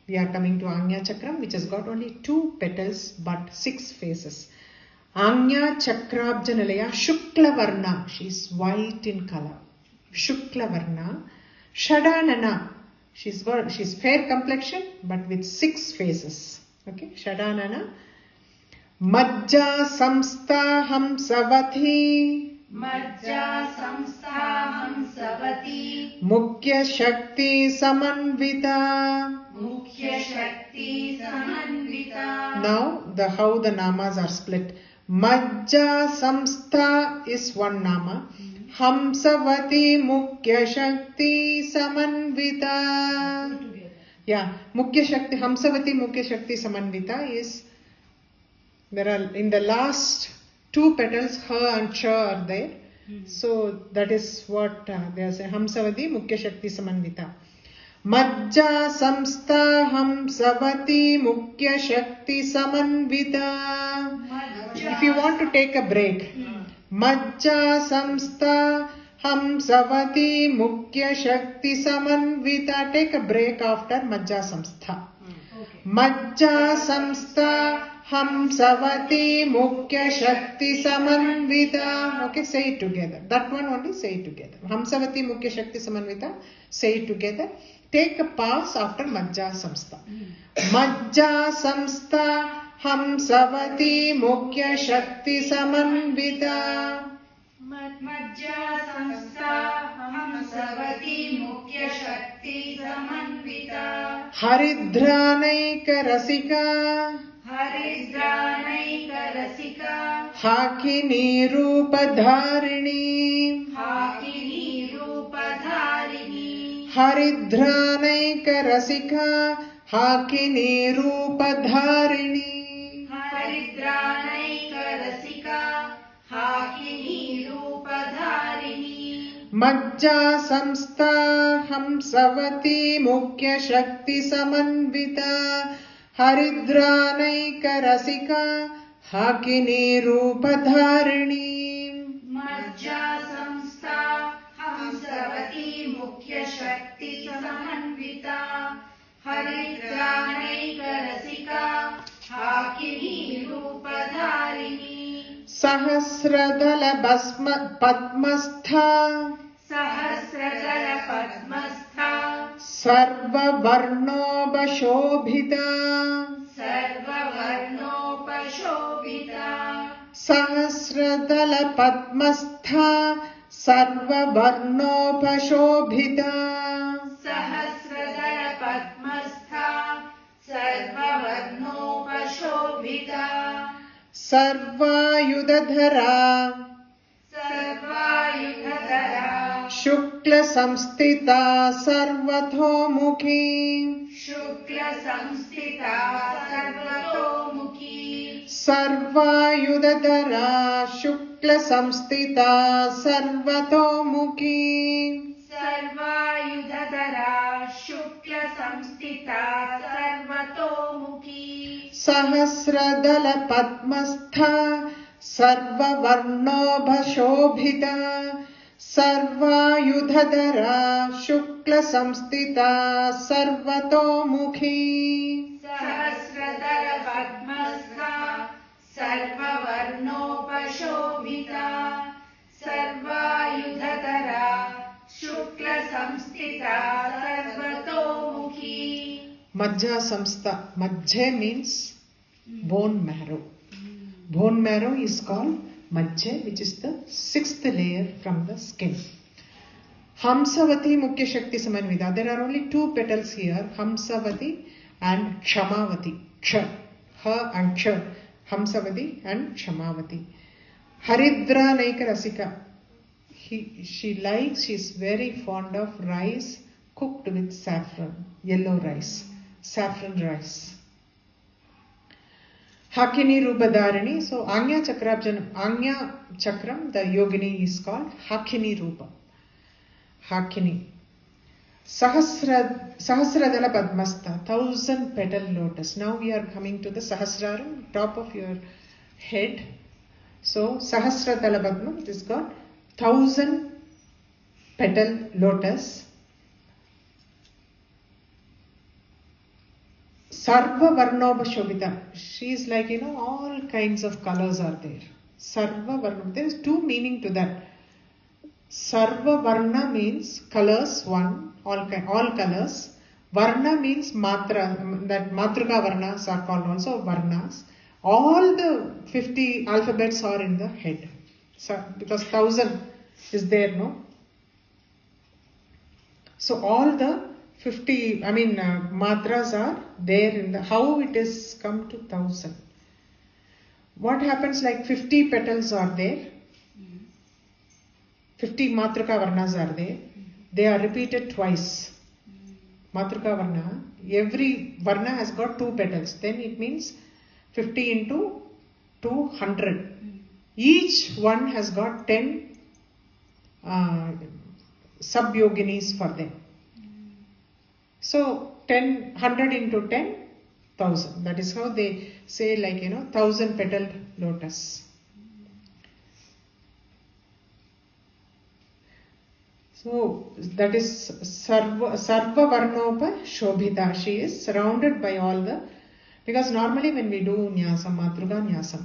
we are coming to Anya Chakram, which has got only 2 petals but 6 faces. Anya Chakrabja Nilaya Shukla Varna. She is white in color. Shukla Varna. Shadanana. She's fair complexion but with 6 faces. Okay, Shadanana. Majja Samstha Hamsavati. Majja Samstha Hamsavati. Mukhya Shakti Samanvita. Mukhya Shakti Samanvita. Now how the namas are split. Majja Samstha is one nama. Hamsavati Mukhya Shakti Samanvita. Yeah, Mukhya Shakti, Hamsavati Mukhya Shakti Samanvita is, there are in the last 2 petals, Ha and Cha are there. So that is what they are saying. Hamsavati Mukhya Shakti Samanvita. Majja Samstha Hamsavati Mukhya Shakti Samanvita. If you want to take a break, Majja Samstha Hamsavati Mukhya Shakti Samanvita. Take a break after Majja Samstha. Majja Samstha Hamsavati Mukhya Shakti Samanvita. Okay, say it together. That one only, say it together. Hamsavati Mukhya Shakti Samanvita. Say it together. Take a pause after Majja Samstha. Majja Samstha Hamsavati Mukhya Shakti Samanvita. Majja Samstha Hamsavati Mukhya Shakti Samanvita. Haridhranaika Rasika. Haridhranaika Rasika. Hakini Rupadharini. Hakini Rupadharini. Haridhranaika Rasika. Hakini Rupadharini. Haridhranaika Rasika. Hakini Rupadharini. Majja Samstha Hamsavati Mukhya Shakti Samanvita. Haridhranaika Rasika. Hakini Rupadharini. Majja Samstha Hamsavati Mukhya Shakti Samanvita. Haridhranaika Rasika. Hakini Rupadharini. Sahasradala Padmastha. Sahasradala Padmastha. Sarvavarnobashobhita. Sarvavarnopashobhita. Sahasradala Padmastha. Sarvavarnopashobhita. Sahasradala Padmastha. Sarvavarnopashobhita. Sarvayudhadhara. Sarvayudhadhara. Shukla Samstita Sarvatomukhi. Shukla Samstita Sarvatomukhi. Sarvayudhadhara Shukla Samstita Sarvatomukhi. Sarvayudhadhara Shukla Samstita Sarvatomukhi. Sahasradala Padmastha Sarvavarnobhashobhita. Sarvayudhadhara Shukla Samstita Sarvatomukhi. Sahasradhara Padmastha Sarvavarnopashobhita. Sarvayudhadhara Shukla Samstita Sarvatomukhi. Majja Samstha. Majja means bone marrow. Bone marrow is called Majja, which is the 6th layer from the skin. Hamsavati Mukhya Shakti Samanvida. There are only 2 petals here, Hamsavati and Kshamavati. Ksha, Ha and Ksha. Hamsavati and Kshamavati. Haridra Naika Rasika. She's very fond of rice cooked with saffron, yellow rice, saffron rice. Hakini Rupadharini. So Anya Chakram, the yogini is called Hakini Rupa. Hakini. Sahasradala Padmastha, 1000 petal lotus. Now we are coming to the Sahasraram, top of your head. So Sahasradala Padma, it is called 1000 petal lotus. Sarva Varnoba Shobhita. She is like, all kinds of colors are there. Sarva Varnoba. There is 2 meaning to that. Sarva Varna means colors, one, all colors. Varna means matra, that Matruka Varnas are called also Varnas. All the 50 alphabets are in the head. So, because 1000 is there, no? So all the 50, matras are there in the, how it is come to 1000. What happens, like 50 petals are there. 50 Matruka Varnas are there. They are repeated twice. Matruka Varna, every Varna has got 2 petals. Then it means 50 into 200. Each one has got 10 sub-yoginis for them. So 100 into 10, 1000. That is how they say, like, 1000 petaled lotus. So that is Sarva Varnopa Shobhita. She is surrounded by all the, because normally when we do Nyasam, Matruka Nyasam,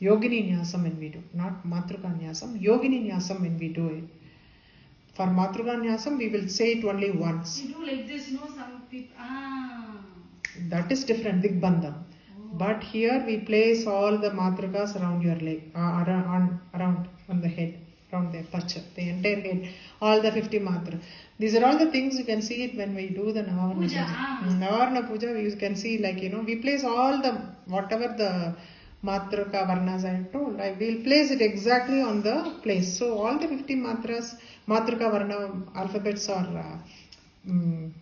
Yogini Nyasam when we do, not Matruka Nyasam, Yogini Nyasam when we do it. For Matruka Nyasam, we will say it only once. You do like this, some people. That is different, Digbandham. But here we place all the Matrukas around your leg, around on the head, around the pacha, the entire head, all the 50 Matra. These are all the things you can see it when we do the Navavarna Puja. Navavarna Puja, you can see, like, we place all the, whatever the Matruka Varnas I have told, will place it exactly on the place. So all the 50 Matras, Matruka Varna alphabets are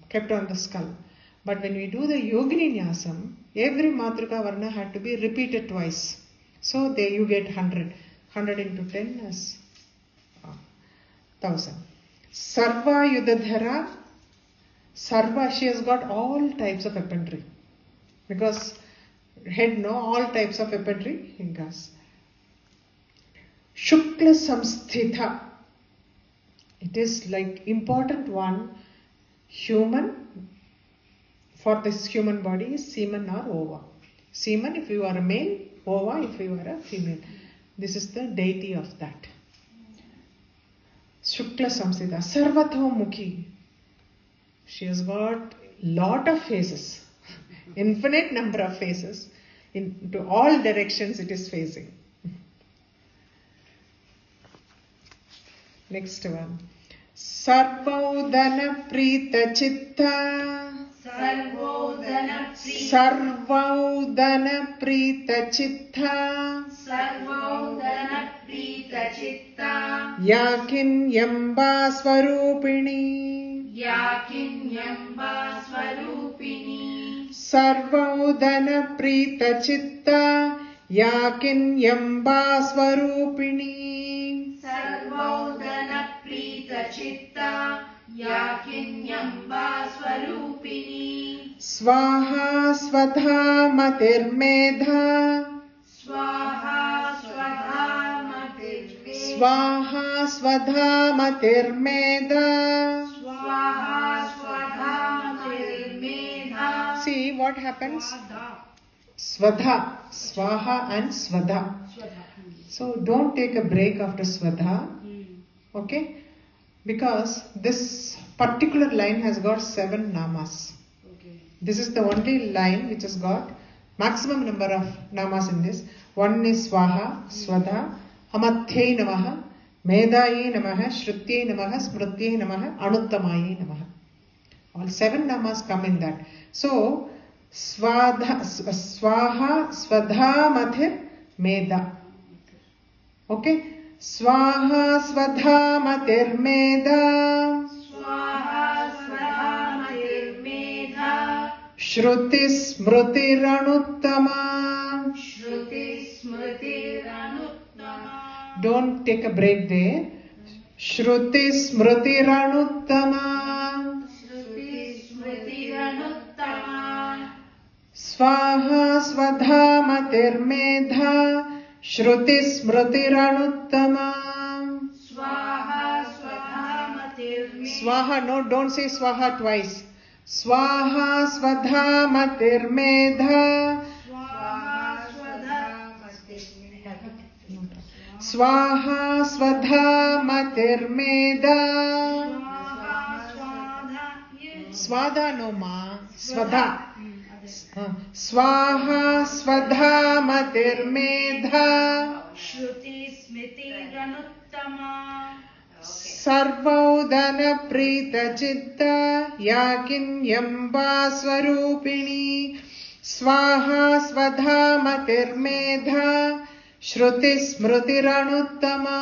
kept on the skull. But when we do the Yogini Nyasam, every Matruka Varna had to be repeated twice. So there you get 100. 100 into 10 is 1000. Sarva Yudhadhara. Sarva, she has got all types of weaponry. Because head, all types of weaponry in gas. Shukla Samsthita. It is like important one. Human, for this human body is semen or ova. Semen if you are a male, ova if you are a female. This is the deity of that. Shukla Samsthita. Sarvato Mukhi. She has got lot of faces. Infinite number of faces. Into all directions it is facing. Next one. Sarvaudana Prita Chitta. Sarvaudana Prita Chitta. Sarvaudana Prita Chitta. Yakin Yamba Swarupini. Yakin Yamba Swarupini. Sarvaudana Prita Chitta. Yakin Yamba Swarupini. Sarvaudana Prita Chitta. Yakin Yamba Swarupini. Swaha Swadha Matirmedha. Swaha Swadha Matirmedha. Swaha Swadha Matirmedha. Swaha Swadha Matirmedha. See what happens? Swadha, Swaha and Swadha. So don't take a break after Swadha. Okay? Because this particular line has got 7 namas. This is the only line which has got Maximum number of namas in this. One is Swaha, Swadha, Amathye Namaha, Medaye Namaha, Shrutye Namaha, Smrutye Namaha, Anuttamaye Namaha. All 7 namas come in that. So, Swaha, Swadha, Mathir, Meda. Okay? Swaha, Swadha, Mathir, Meda. Swaha Swadha Matir Medha. Shruti, Smruti, Ranuttama. Shruti Smriti Anuttama. Don't take a break there. Shruti, Smruti, Ranuttama. Shruti Smriti Anuttama. Swaha, Swadha, Matir, Medha. Shruti, Smruti, Ranuttama. Swaha Swadha Matir Medha. Swaha, no, don't say Swaha twice. Swaha, Swadha, Matir, Medha. Swaha Swadha Matir Medha. Swaha, Swadha, Matir, Meda. Swaha Swadha. Swada no ma. Swadha. Swaha, Swadha, Matir, Medha. Shruti Smriti Anuttama. Sarvaudana Prita Chitta Yakinyamba Swarupini. Swaha, Swadha, Matir, Medha. Shruti, Smruti, Ranuttama.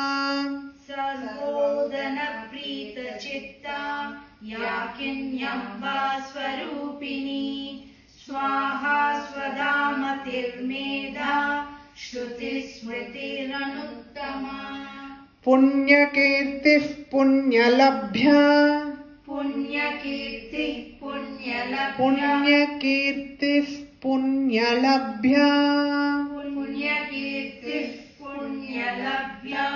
Sarvodana Prita Chitta Yakinyamba Swarupini. Swaha Swadha Matir Medha. Shruti Smriti Anuttama. Punyakirti Punyalabhya. Punyakirti Punyalabhya. Punyakirti Punyalabhya. Punyakirti Punyalabhya.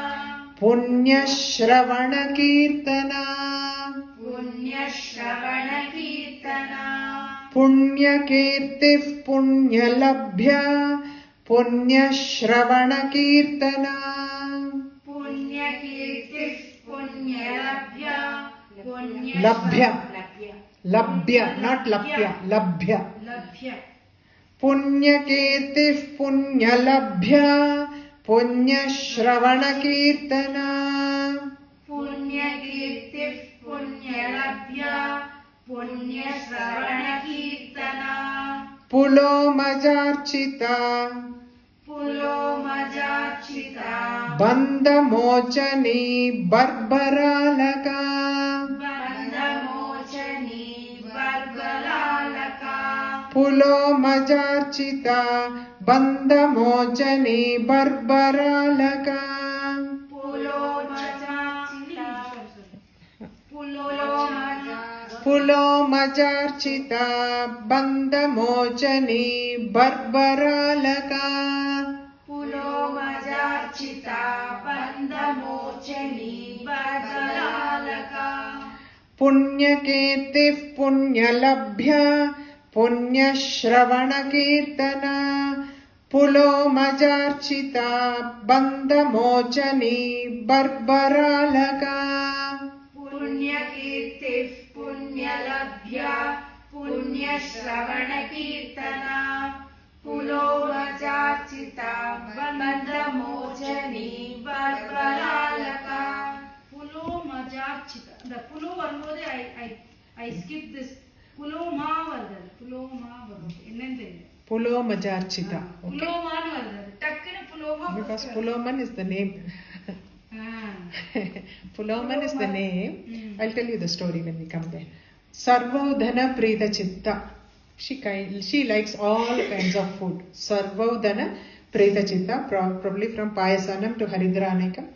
Punyashravana Kirtana. Punyashravana Kirtana. Punyakirti Punyalabhya. Punyashravana Kirtana. Punyakirti Punyalabhya. Labhya. Labhya, not Lapya. Labhya. Labhya. Punyakirti Punyalabhya. Punyashravana Kirtana. Punyakirti Punyalabhya. Punyashravana Kirtana. Pulomajarchita. Pulomajachita. Bandhamochani Barbaralaka. Bandhamochani Barbalalaka. Pulomajarchita Bandhamochani Barbaralaka. Pulomajachita. Pulomajarchita Bandhamochani Barbaralaka. Pulomajachita Bandhamochani Barbalalaka. Punyakirti Punyalabhya. Punyashravana Kirtana. Pulomajarchita Bandhamochani Barbaralaka. Punyakirti Punyalabhya. Punyashravana Kirtana. Pulomajachita Bandhamochani Barbalalaka. Pulomajachita. The Pulo varmode I skip this. Puloma vartadu. Puloma vartadu. Ennende. Pulomajarchita. Okay. Puloma vartadu. Takkine Puloma. Because Puloman is the name. Puloman is the name. I'll tell you the story when we come there. Sarvaudhana Prita Chitta. She likes all kinds of food. Sarvaudhana Prita Chitta. Probably from Payasanam to Haridranakam.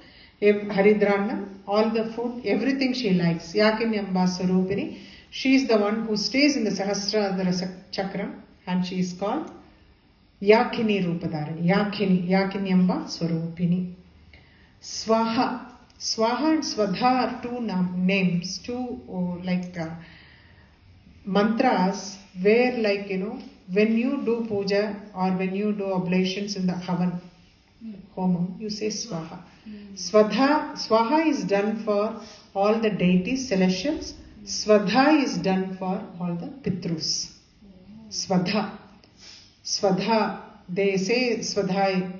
Haridranam. All the food, everything she likes. Yakinyamba Swarupini. She is the one who stays in the Sahasradhara Chakram. And she is called Yakini Rupadharani. Yakinyamba Swarupini. Swaha. Swaha and Swadha are two names, two mantras where when you do puja or when you do oblations in the Havan, Homam, you say Swaha. Swaha is done for all the deities, celestials. Swadha is done for all the Pitrus. Swadha. Swadha, they say Swadhai,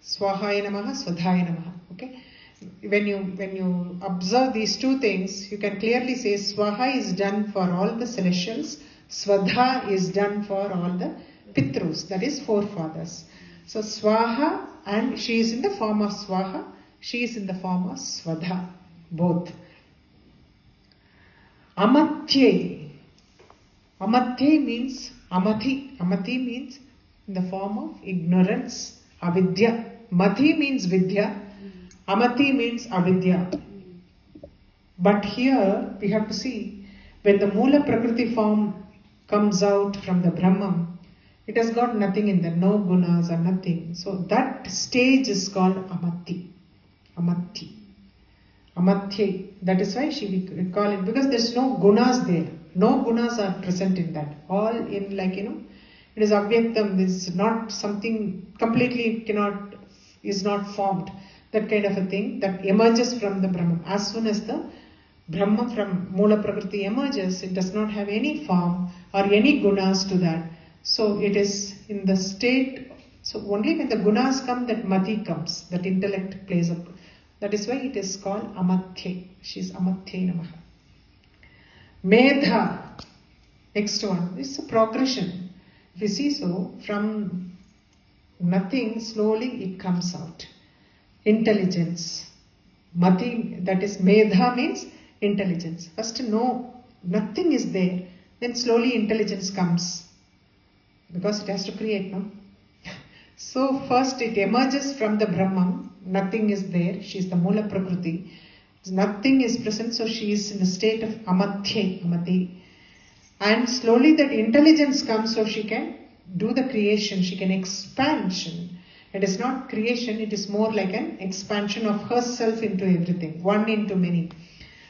Swahaya Namaha, Swadhaya Namaha. Okay? When you observe these two things, you can clearly say Swaha is done for all the celestials, Swadha is done for all the Pitrus, that is forefathers. So Swaha, and she is in the form of Swaha, she is in the form of Swadha, both. Amatye. Amatye means Amathi. Amathi means in the form of ignorance, avidya. Mathi means vidya. Amati means avidya. But here we have to see, when the Mula Prakriti form comes out from the Brahman, it has got nothing in there, no gunas or nothing. So that stage is called Amati. Amati. Amatye. That is why we call it, because there is no gunas there. No gunas are present in that. All in, like, it is avyaktam, is not something completely is not formed. That kind of a thing that emerges from the Brahman. As soon as the Brahma from Mula Prakriti emerges, it does not have any form or any gunas to that. So it is in the state, so only when the gunas come, that Mati comes, that intellect plays up. That is why it is called Amatye. She is Amatye Namaha. Medha, next one, is a progression. If you see, so from nothing, slowly it comes out. Intelligence. Mati, that is Medha, means intelligence. First nothing is there, then slowly intelligence comes. Because it has to create, no? So first it emerges from the Brahman, nothing is there, she is the Mula Prakriti. Nothing is present, so she is in the state of Amatye, Amati. And slowly that intelligence comes, so she can do the creation, she can expansion. It is not creation, it is more like an expansion of herself into everything, one into many.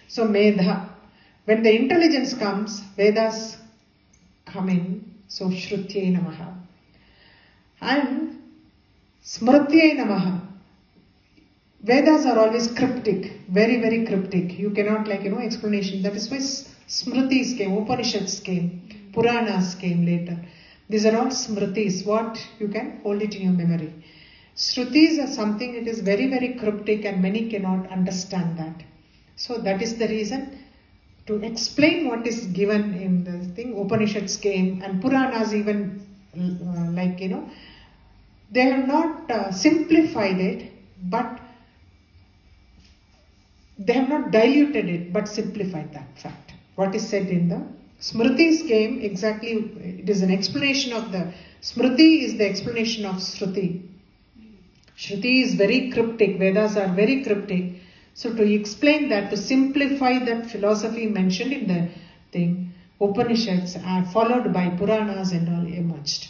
So Medha. When the intelligence comes, Vedas come in, so Shrutye Namaha. And Smrityay Namaha. Vedas are always cryptic, very, very cryptic. You cannot explanation. That is why Smritis came, Upanishads came, Puranas came later. These are all Smritis, what you can hold it in your memory. Shrutis are something, it is very, very cryptic and many cannot understand that. So that is the reason to explain what is given in the thing. Upanishads came and Puranas even they have not simplified it, but they have not diluted it, but simplified that fact. What is said in the Smritis came exactly, it is an explanation of the, Smriti is the explanation of Shruti. Shruti is very cryptic, Vedas are very cryptic. So to explain that, to simplify that philosophy mentioned in the thing, Upanishads are followed by Puranas and all emerged.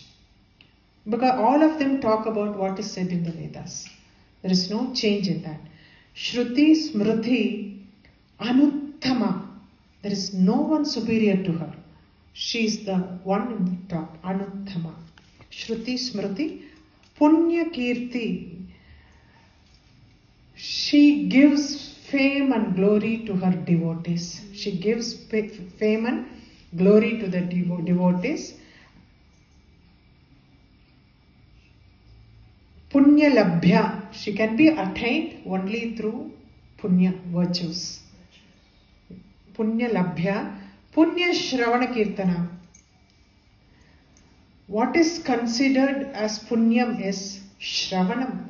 Because all of them talk about what is said in the Vedas. There is no change in that. Shruti, Smriti, Anuttama. There is no one superior to her. She is the one in the top, Anuttama. Shruti, Smriti, Punya Kirti. She gives fame and glory to her devotees. She gives fame and glory to the devotees. Punya Labhya. She can be attained only through Punya, virtues. Punya Labhya. Punya Shravana Kirtana. What is considered as Punyam is Shravanam.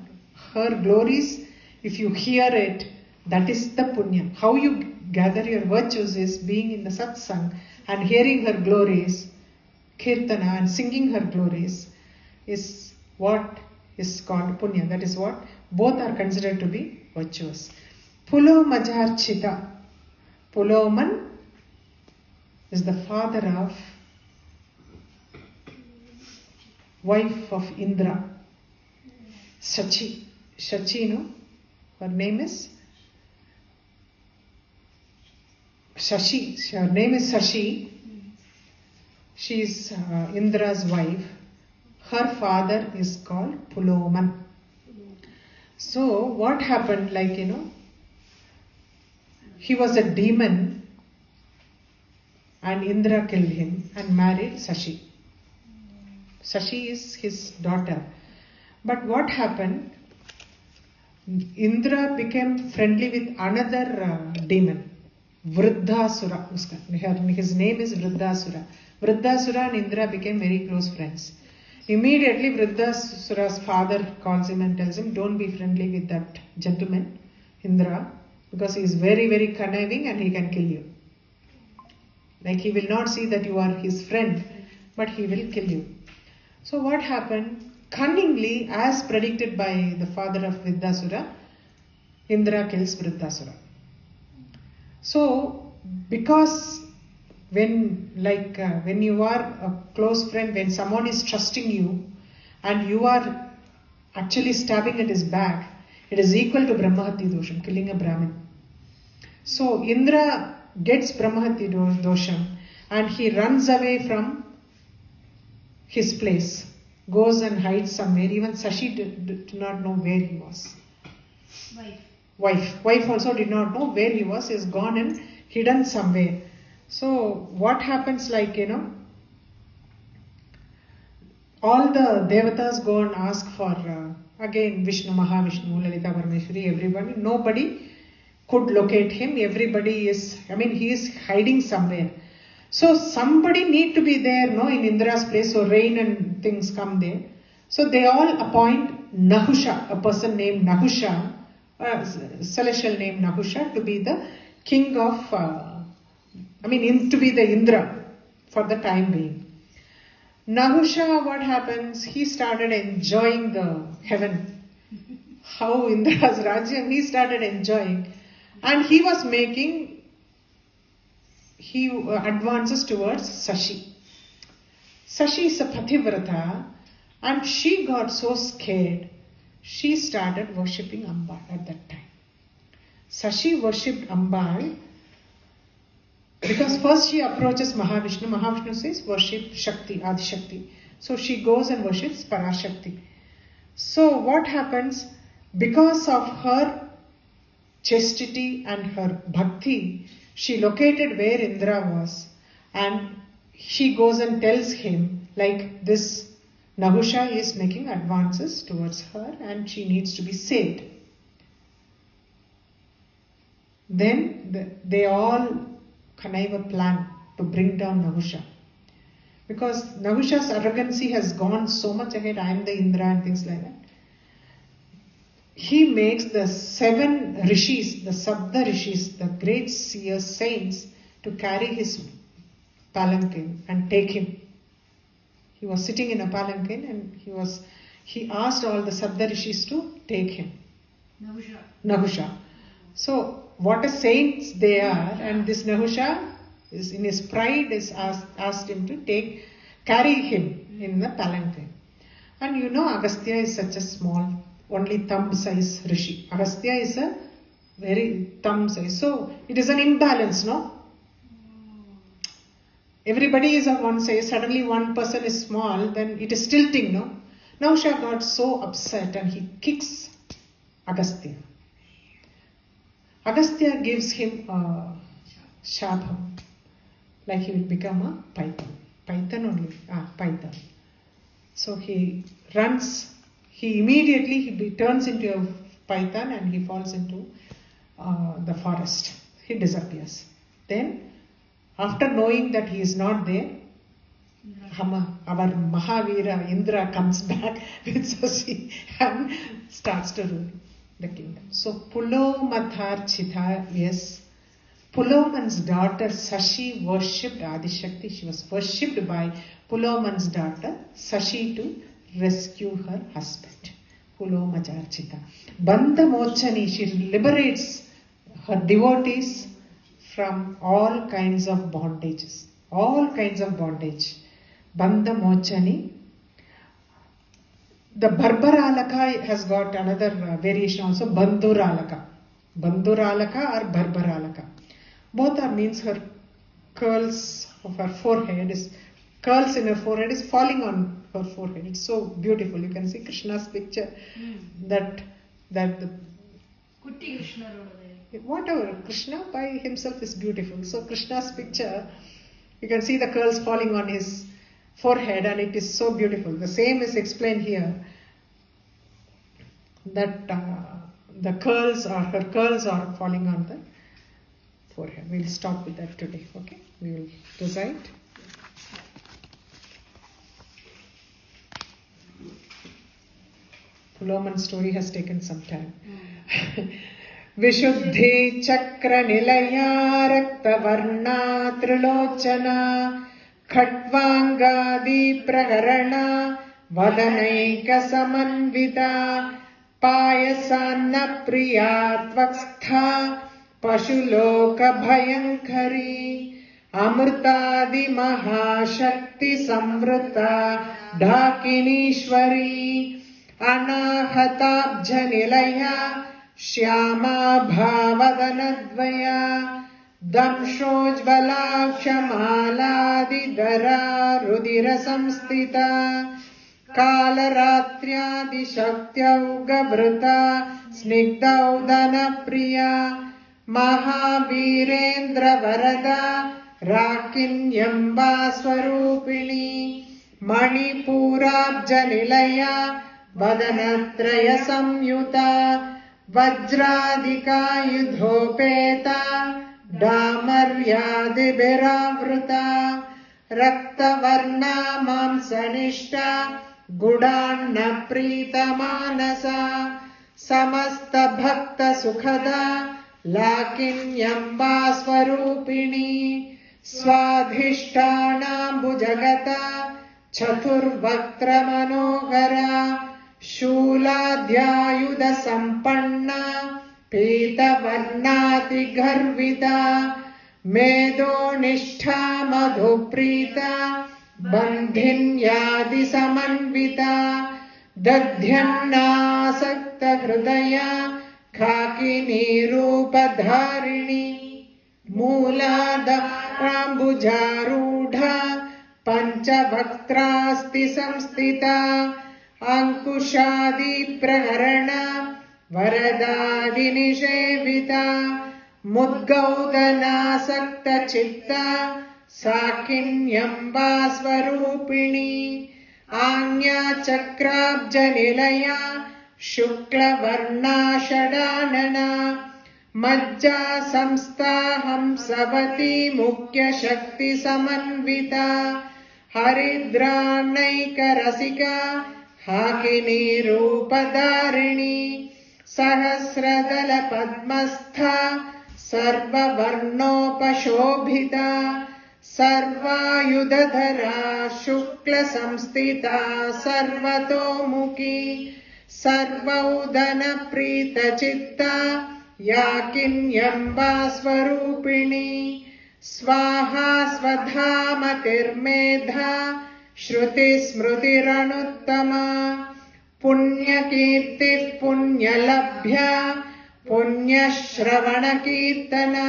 Her glories, if you hear it, that is the Punyam. How you gather your virtues is being in the satsang and hearing her glories, Kirtana, and singing her glories is what is called Punya. That is what both are considered to be virtuous. Pulo Majarchita. Puloman is the father of wife of Indra. Shachi. Shachi, no? Her name is Shashi. Her name is Shashi. She is Indra's wife. Her father is called Puloman. So what happened, he was a demon and Indra killed him and married Shashi. Sashi is his daughter. But what happened? Indra became friendly with another demon, Vriddhasura. His name is Vriddhasura. Vriddhasura and Indra became very close friends. Immediately Vriddhasura's father calls him and tells him, don't be friendly with that gentleman, Indra, because he is very, very conniving and he can kill you. Like he will not see that you are his friend, but he will kill you. So what happened? Cunningly, as predicted by the father of Vriddhasura, Indra kills Vriddhasura. So, because when you are a close friend, when someone is trusting you and you are actually stabbing at his back, it is equal to Brahmahati dosham, killing a Brahmin. So Indra gets Brahmahati dosham and he runs away from his place, goes and hides somewhere. Even Sashi did not know where he was. Wife also did not know where he was. He has gone and hidden somewhere. So what happens, all the devatas go and ask for again Vishnu, Mahavishnu, Lalita Parameshwari, everybody. Nobody could locate him. Everybody is, he is hiding somewhere. So somebody need to be there, in Indra's place, so rain and things come there. So they all appoint Nahusha, a person named Nahusha, a celestial named Nahusha, to be the king of, to be the Indra for the time being. Nahusha, what happens? He started enjoying the heaven. How Indra's Rajyam, he started enjoying. And he was he advances towards Sashi. Sashi is a Pativrata and she got so scared, she started worshipping Ambal at that time. Sashi worshipped Ambal because first she approaches Mahavishnu. Mahavishnu says worship Shakti, Adi Shakti. So she goes and worships Parashakti. So what happens? Because of her chastity and her bhakti, she located where Indra was and she goes and tells him like this Nahusha is making advances towards her and she needs to be saved. Then they all connive a plan to bring down Nahusha. Because Nahusha's arrogancy has gone so much ahead, I am the Indra and things like that. He makes the 7 rishis, the Sabda rishis, the great seers, saints, to carry his palanquin and take him. He was sitting in a palanquin and he asked all the Sabda rishis to take him. Nahusha. So what a saints they are, and this Nahusha is in his pride is asked him to carry him in the palanquin. And Agastya is such a small, only thumb size rishi. Agastya is a very thumb size. So it is an imbalance, no? Everybody is of one size, suddenly one person is small, then it is tilting, no? Nahusha got so upset and he kicks Agastya. Agastya gives him a shabham, like he will become a python. Python. So he runs, he immediately turns into a python and he falls into the forest. He disappears. Then, after knowing that he is not there, our Mahavira Indra comes back with Sashi and starts to rule the kingdom. So Pulomadharchita, yes, Puloman's daughter Sashi worshipped Adishakti. She was worshipped by Puloman's daughter Sashi to rescue her husband. Pulomadharchita. Bandha Mochani, she liberates her devotees from all kinds of bondages. All kinds of bondage. Bandha Mochani. The Bharbaralaka has got another variation also, Bandhuralaka. Bandhuralaka or Bharbaralaka. Both are means her curls of her forehead curls in her forehead is falling on her forehead. It's so beautiful. You can see Krishna's picture. That the Kutti Krishna. Whatever, Krishna by himself is beautiful. So Krishna's picture, you can see the curls falling on his forehead, and it is so beautiful. The same is explained here, that her curls are falling on the forehead. We'll stop with that today, okay? We will recite. Puloman story has taken some time. Vishuddhi chakra nilaya rakta varna trilochana khatvangadi praharana vadanaika samanvita payasanna priya tvakstha pashuloka bhayankari amrtadi mahashakti samvrta dhakinishwari anahatabja nilaya Shyama भावदनद्वया दंशोज्ज्वलाक्षमालादिधरा रुधिरसंस्थिता कालरात्र्यादिशक्त्यौगभृता स्निग्धौदनप्रिया महावीरेन्द्रवरदा राकिन्यम्बा स्वरूपिणी मणिपूराब्जनिलया वदनत्रयसंयुता वज्रादिकायुधोपेता डामर्यादिभिरावृता रक्तवर्णा मांसनिष्ठा गुडान्नप्रीतमानसा समस्तभक्तसुखदा लाकिन्यम्बा स्वरूपिणी स्वाधिष्ठानाम्बुजगता चतुर्वक्त्रमनोहरा शूलाद्यायुध संपन्ना पीतवर्णातिगर्विता मेधोनिष्ठा मधुप्रीता बन्धिन्यादि समन्विता दध्यन्नासक्तहृदया खाकिनीरूपधारिणी मूलाधाराम्बुजारूढा पञ्चवक्त्रास्ति संस्थिता अंकुशादि प्रहरण वरदादि निषेविता मुद्गौदनासक्त चित्ता साकिन्यम्बा स्वरूपिणी आज्ञा चक्राब्ज निलया शुक्लवर्णा षडानना मज्जा संस्था हंसवती मुख्य शक्ति समन्विता हरिद्रानैकरसिका हाकिनी रूपधारिणी सहस्रदल पद्मस्था सर्ववर्णोपशोभिता सर्वायुधधरा शुक्ल संस्थिता सर्वतोमुखी सर्वौदन प्रीतचित्ता याकिन्यम्बा स्वरूपिणी स्वाहा स्वधामतिर्मेधा श्रुतिस्मृतिरनुत्तमा पुण्यकीर्तिः पुण्यलभ्या पुण्यश्रवणकीर्तना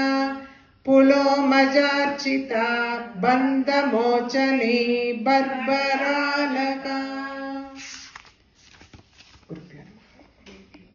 पुलोमजार्चिता बन्धमोचनी बर्बरालका।